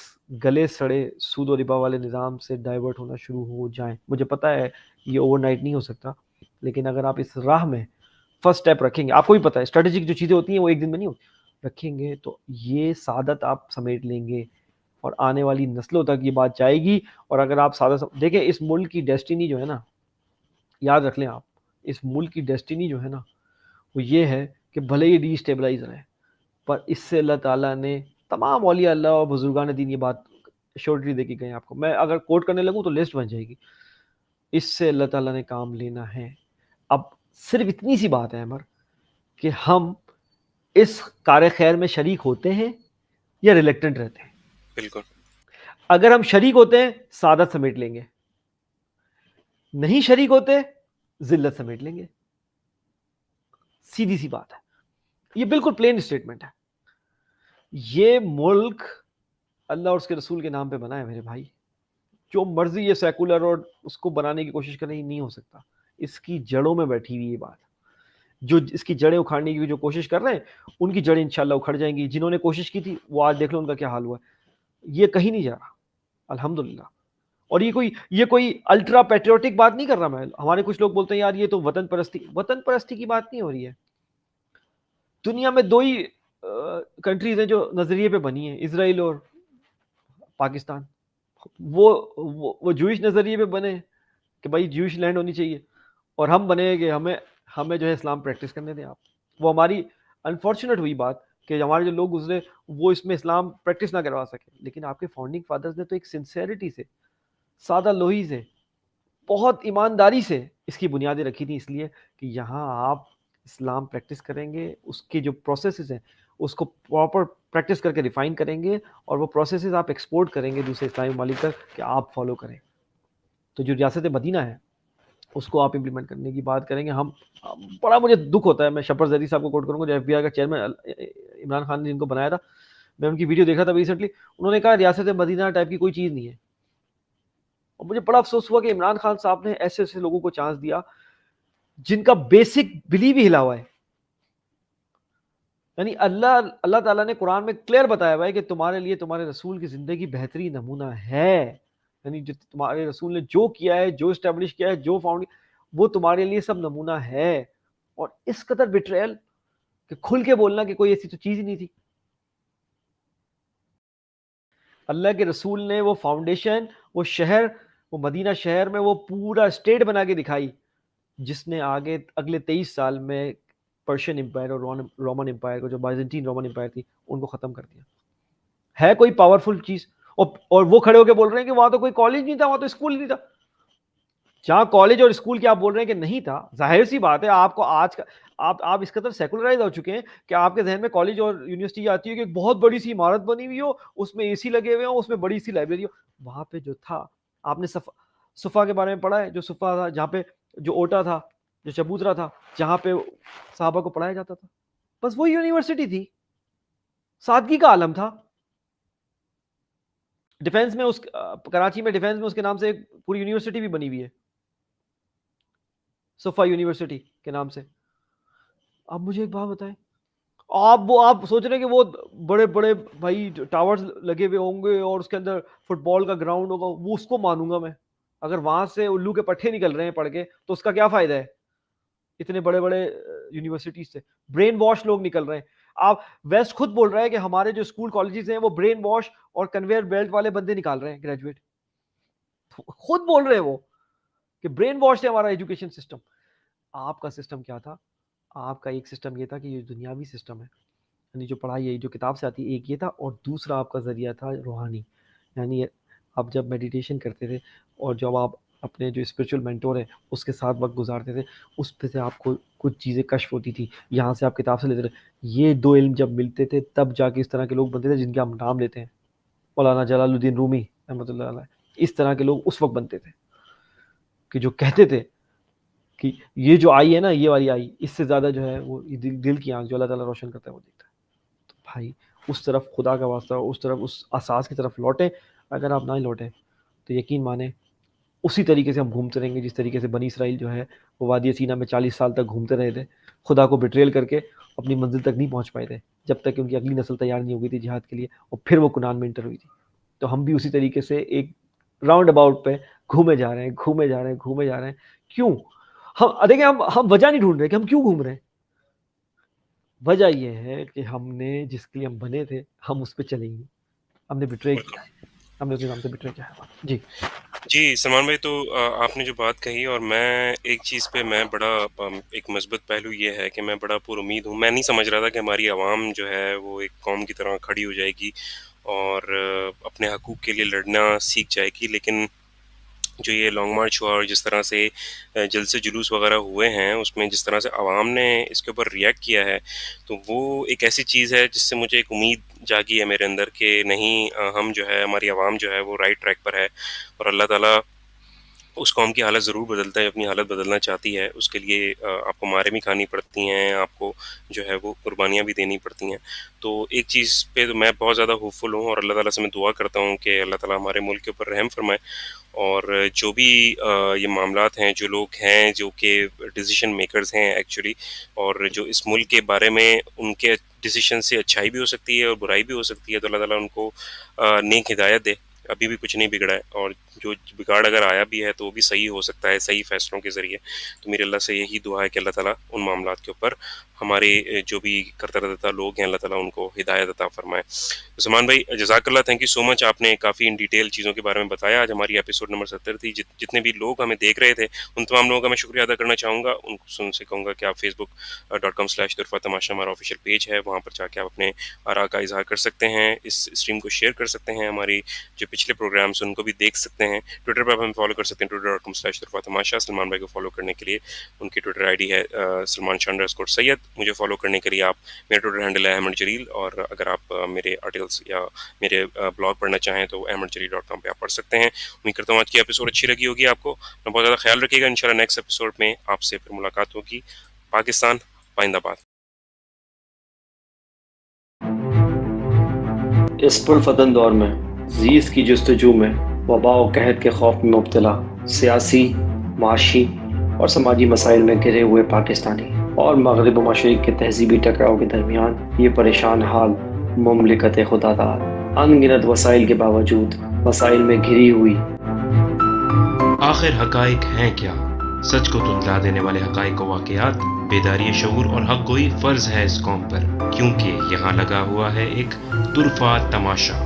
S1: गले सड़े सूद और रिबा वाले निज़ाम से डाइवर्ट होना शुरू हो जाएं। मुझे पता है ये ओवरनाइट नहीं हो सकता, लेकिन अगर आप इस राह में फर्स्ट स्टेप रखेंगे, आपको भी पता है स्ट्रेटेजिक जो चीज़ें होती हैं वो एक दिन में नहीं होती, रखेंगे तो ये सादत आप समेट लेंगे, और आने वाली नस्लों तक ये बात जाएगी। और अगर आप देखें, इस मुल्क की डेस्टिनी जो है ना, याद रख लें आप, इस मुल्क की डेस्टिनी जो है ना, वो ये है कि भले ही डिस्टेबलाइज रहे, पर इससे अल्लाह ताला ने, तमाम औलिया अल्लाह और बुजुर्गान दीन ये बात श्योरिटी दे के गए आपको। मैं अगर कोट करने लगूँ तो लिस्ट बन जाएगी। इससे अल्लाह ताला ने काम लेना है। अब सिर्फ इतनी सी बात है अमर, कि हम इस कार खैर में शरीक होते हैं या रिलेक्टेंट रहते हैं।
S2: बिल्कुल।
S1: अगर हम शरीक होते हैं, सादत समेट लेंगे, नहीं शरीक होते, जिल्लत समेट लेंगे। सीधी सी बात है, ये बिल्कुल प्लेन स्टेटमेंट है। ये मुल्क अल्लाह और उसके रसूल के नाम पे बना है मेरे भाई। जो मर्जी ये सेकुलर और उसको बनाने की कोशिश करें, नहीं हो सकता। इसकी जड़ों में बैठी हुई ये बात, जो इसकी जड़ें उखाड़ने की जो कोशिश कर रहे हैं, उनकी जड़ें इंशाल्लाह उखड़ जाएंगी। जिन्होंने कोशिश की थी, वो आज देख लो उनका क्या हाल हुआ। ये कहीं नहीं जा रहा, अल्हम्दुलिल्लाह। और ये कोई अल्ट्रा पैट्रियोटिक बात नहीं कर रहा मैं। हमारे कुछ लोग बोलते हैं यार ये तो वतन परस्ती की बात नहीं हो रही है। दुनिया में दो ही कंट्रीज हैं जो नजरिए पे बनी है, इसराइल और पाकिस्तान। वो जूइश नजरिए पे बने कि भाई जूइश लैंड होनी चाहिए, और हम बने कि हमें हमें जो है इस्लाम प्रैक्टिस करने दें आप। वो हमारी अनफॉर्चुनेट हुई बात कि हमारे जो लोग गुजरे वो इसमें इस्लाम प्रैक्टिस ना करवा सके। लेकिन आपके फाउंडिंग फादर्स ने तो एक सिंसेरिटी से, सादा लोही से, बहुत ईमानदारी से इसकी बुनियादें रखी थी, इसलिए कि यहाँ आप इस्लाम प्रैक्टिस करेंगे, उसके जो प्रोसेसेस हैं उसको प्रॉपर प्रैक्टिस करके रिफाइन करेंगे, और वो प्रोसेसेस आप एक्सपोर्ट करेंगे दूसरे इस्लामी ममालिक तक कि आप फॉलो करें। तो जो रियासत मदीना है उसको आप इम्प्लीमेंट करने की बात करेंगे। हम बड़ा मुझे दुख होता है, मैं शफर जरी साहब को कोट करूंगा, जो एफबीआई का चेयरमैन इमरान खान ने जिनको बनाया था। मैं उनकी वीडियो देखा था रिसेंटली, उन्होंने कहा रियासत मदीना टाइप की कोई चीज़ नहीं है। और मुझे बड़ा अफसोस हुआ कि इमरान खान साहब ने ऐसे ऐसे लोगों को चांस दिया जिनका बेसिक बिलीव ही हिला हुआ है। यानी अल्लाह अल्लाह ताला ने कुरान में क्लियर बताया हुआ है कि तुम्हारे लिए तुम्हारे रसूल की जिंदगी बेहतरीन नमूना है। यानी जो तुम्हारे रसूल ने जो किया है, जो स्टैब्लिश किया है, जो फाउंड, वो तुम्हारे लिए सब नमूना है। और इस कदर बिट्रेयल कि खुल के बोलना कि कोई ऐसी तो चीज ही नहीं थी। अल्लाह के रसूल ने वो फाउंडेशन, वो शहर, वो मदीना शहर में वो पूरा स्टेट बना के दिखाई, जिसने आगे अगले 23 साल में पर्शियन एम्पायर और रोमन एम्पायर को, जो बाइजेंटीन रोमन एम्पायर थी, उनको खत्म कर दिया। है कोई पावरफुल चीज? और वो खड़े होकर बोल रहे हैं कि वहां तो कोई कॉलेज नहीं था, वहां तो स्कूल नहीं था। जहां कॉलेज और स्कूल की आप बोल रहे हैं कि नहीं था, जाहिर सी बात है आपको आज का, आप इस कदर सेकुलराइज हो चुके हैं कि आपके जहन में कॉलेज और यूनिवर्सिटी आती है कि एक बहुत बड़ी सी इमारत बनी हुई हो, उसमें एसी लगे हुए हो, उसमें बड़ी सी लाइब्रेरी हो। वहां पे जो था, आपने सुफा के बारे में पढ़ा है? जो सुफा था, जहाँ पे जो ओटा था, जो चबूतरा था, जहाँ पे साहबा को पढ़ाया जाता था, बस वही यूनिवर्सिटी थी। सादगी का आलम था। डिफेंस में उस कराची में डिफेंस में उसके नाम से एक पूरी यूनिवर्सिटी भी बनी हुई है, सुफा यूनिवर्सिटी के नाम से। आप मुझे एक बात बताएं, आप सोच रहे हैं कि वो बड़े बड़े भाई टावर्स लगे हुए होंगे और उसके अंदर फुटबॉल का ग्राउंड होगा, वो उसको मानूंगा मैं। अगर वहां से उल्लू के पट्टे निकल रहे हैं पढ़ के, तो उसका क्या फायदा है? इतने बड़े बड़े यूनिवर्सिटीज से ब्रेन वॉश लोग निकल रहे हैं। आप वेस्ट खुद बोल रहा है कि हमारे जो स्कूल कॉलेजेस हैं वो ब्रेन वॉश और कन्वेयर बेल्ट वाले बंदे निकाल रहे हैं, ग्रेजुएट खुद बोल रहे हैं वो कि ब्रेन वॉश है हमारा एजुकेशन सिस्टम। आपका सिस्टम क्या था? आपका एक सिस्टम ये था कि ये दुनियावी सिस्टम है, यानी जो पढ़ाई है जो किताब से आती है, एक ये था, और दूसरा आपका जरिया था रूहानी। यानी आप जब मेडिटेशन करते थे और जब आप अपने जो स्पिरिचुअल मेंटोर है उसके साथ वक्त गुजारते थे, उस पे से आपको कुछ चीज़ें कश्फ होती थी, यहाँ से आप किताब से लेते थे। ये दो इल्म जब मिलते थे तब जाके इस तरह के लोग बनते थे जिनके हम नाम लेते हैं, मौलाना जलालुद्दीन रूमी रहमतुल्लाह अलैह। इस तरह के लोग उस वक्त बनते थे कि जो कहते थे कि ये जो आई है ना, ये वाली आई, इससे ज़्यादा जो है वो दिल की आंख जो अल्लाह ताला रोशन करता है वो देखता है। तो भाई उस तरफ खुदा का वास्ता, उस तरफ उस असास की तरफ लौटें। अगर आप ना ही लौटें तो यकीन माने उसी तरीके से हम घूमते रहेंगे जिस तरीके से बनी इसराइल जो है वो वादी सीना में 40 साल तक घूमते रहे थे, खुदा को बिट्रेल करके अपनी मंजिल तक नहीं पहुंच पाए थे, जब तक कि उनकी अगली नस्ल तैयार नहीं हो गई थी जिहाद के लिए, और फिर वो कुनान में इंटर हुई थी। तो हम भी उसी तरीके से एक राउंड अबाउट पे घूमे जा रहे हैं, घूमे जा रहे हैं, घूमे जा रहे हैं। क्यों? हम देखिए, हम वजह नहीं ढूंढ रहे कि हम क्यों घूम रहे हैं। वजह यह है कि हमने जिसके लिए हम बने थे हम उस पर चले ही नहीं। हमने बिट्रे किया है, हमने उसके नाम से बिट्रे किया है। जी
S2: जी, सलमान भाई, तो आपने जो बात कही, और मैं एक चीज़ पे मैं बड़ा एक मस्बत पहलू ये है कि मैं बड़ा पुरुमीद हूँ। मैं नहीं समझ रहा था कि हमारी आवाम जो है वो एक कौम की तरह खड़ी हो जाएगी और अपने हकूक़ के लिए लड़ना सीख जाएगी। लेकिन जो ये लॉन्ग मार्च हुआ और जिस तरह से जलसे जुलूस वगैरह हुए हैं, उसमें जिस तरह से आवाम ने इसके ऊपर रिएक्ट किया है, तो वो एक ऐसी चीज़ है जिससे मुझे एक उम्मीद जागी है मेरे अंदर कि नहीं, हम जो है, हमारी आवाम जो है वो राइट ट्रैक पर है, और अल्लाह ताला उस कौम की हालत ज़रूर बदलता है, अपनी हालत बदलना चाहती है, उसके लिए आपको मारें भी खानी पड़ती हैं, आपको जो है वो कुर्बानियाँ भी देनी पड़ती हैं। तो एक चीज़ पे तो मैं बहुत ज़्यादा होपफुल हूँ और अल्लाह ताला से मैं दुआ करता हूँ कि अल्लाह ताला हमारे मुल्क के ऊपर रहम फरमाए और जो भी ये मामलात हैं, जो लोग हैं, जो कि डिसीज़न मेकर्स हैं एक्चुअली और जो इस मुल्क के बारे में उनके डिसीज़न से अच्छाई भी हो सकती है और बुराई भी हो सकती है, तो अल्लाह ताला उनको नेक हिदायत दे। अभी भी कुछ नहीं बिगड़ा है और जो बिगाड़ अगर आया भी है तो वो भी सही हो सकता है, सही फैसलों के ज़रिए। तो मेरी अल्लाह से यही दुआ है कि अल्लाह ताला उन मामलात के ऊपर हमारे जो भी करता-धरता लोग हैं, अल्लाह ताला उनको हिदायत अता फ़रमाए। तो सलमान भाई जज़ाकल्लाह, थैंक यू सो मच, आपने काफ़ी इन डिटेल चीज़ों के बारे में बताया। आज हमारी एपिसोड नंबर 70 थी। जितने भी लोग हमें देख रहे थे, उन तमाम लोगों का मैं शुक्रिया अदा करना चाहूँगा। उनसे कहूँगा कि आप facebook.com/तुरफ़ा-तमाशा हमारा ऑफ़िशियल पेज है, वहाँ पर जाके आप अपने आरा का इज़हार कर सकते हैं। इस स्ट्रीम को शेयर कर सकते हैं, हमारी जो पिछले प्रोग्राम्स हैं उनको भी देख सकते हैं। ट्विटर पर आप हमें फॉलो कर सकते हैं, twitter.com/तुरफ़ा-तमाशा। सलमान भाई को फॉलो करने के लिए उनकी ट्विटर आईडी है सलमान_सैयद। मुझे फॉलो करने के लिए आप मेरा ट्विटर हैंडल है अहमद जलील और अगर आप मेरे आर्टिकल्स या मेरे ब्लॉग पढ़ना चाहें तो ahmedjalil.com पे आप पढ़ सकते हैं। उम्मीद करता हूँ आज की एपिसोड अच्छी लगी होगी आपको। अपना बहुत ज़्यादा ख्याल रखिएगा। इंशाल्लाह नेक्स्ट एपिसोड में आपसे फिर मुलाकात होगी। पाकिस्तान पाइंदाबाद।
S1: इस पुरफतन दौर में जीज़ की जस्तजू में वबा और कहत के खौफ में मुब्तला सियासी, माशी और समाजी मसाइल में घिरे हुए पाकिस्तानी और मगरिब व मशरिक़ के तहज़ीबी टकराव के दरमियान ये परेशान हाल मुमलिकत खुदादाद अनगिनत वसाइल के बावजूद मसाइल में घिरी हुई।
S3: आखिर हकाइक हैं क्या? सच को धुंधला देने वाले हकाइक व वाक़यात, बेदारी शऊर और हक गोई फ़र्ज है इस कौम पर, क्योंकि यहाँ लगा हुआ है एक तुरफ़ा तमाशा।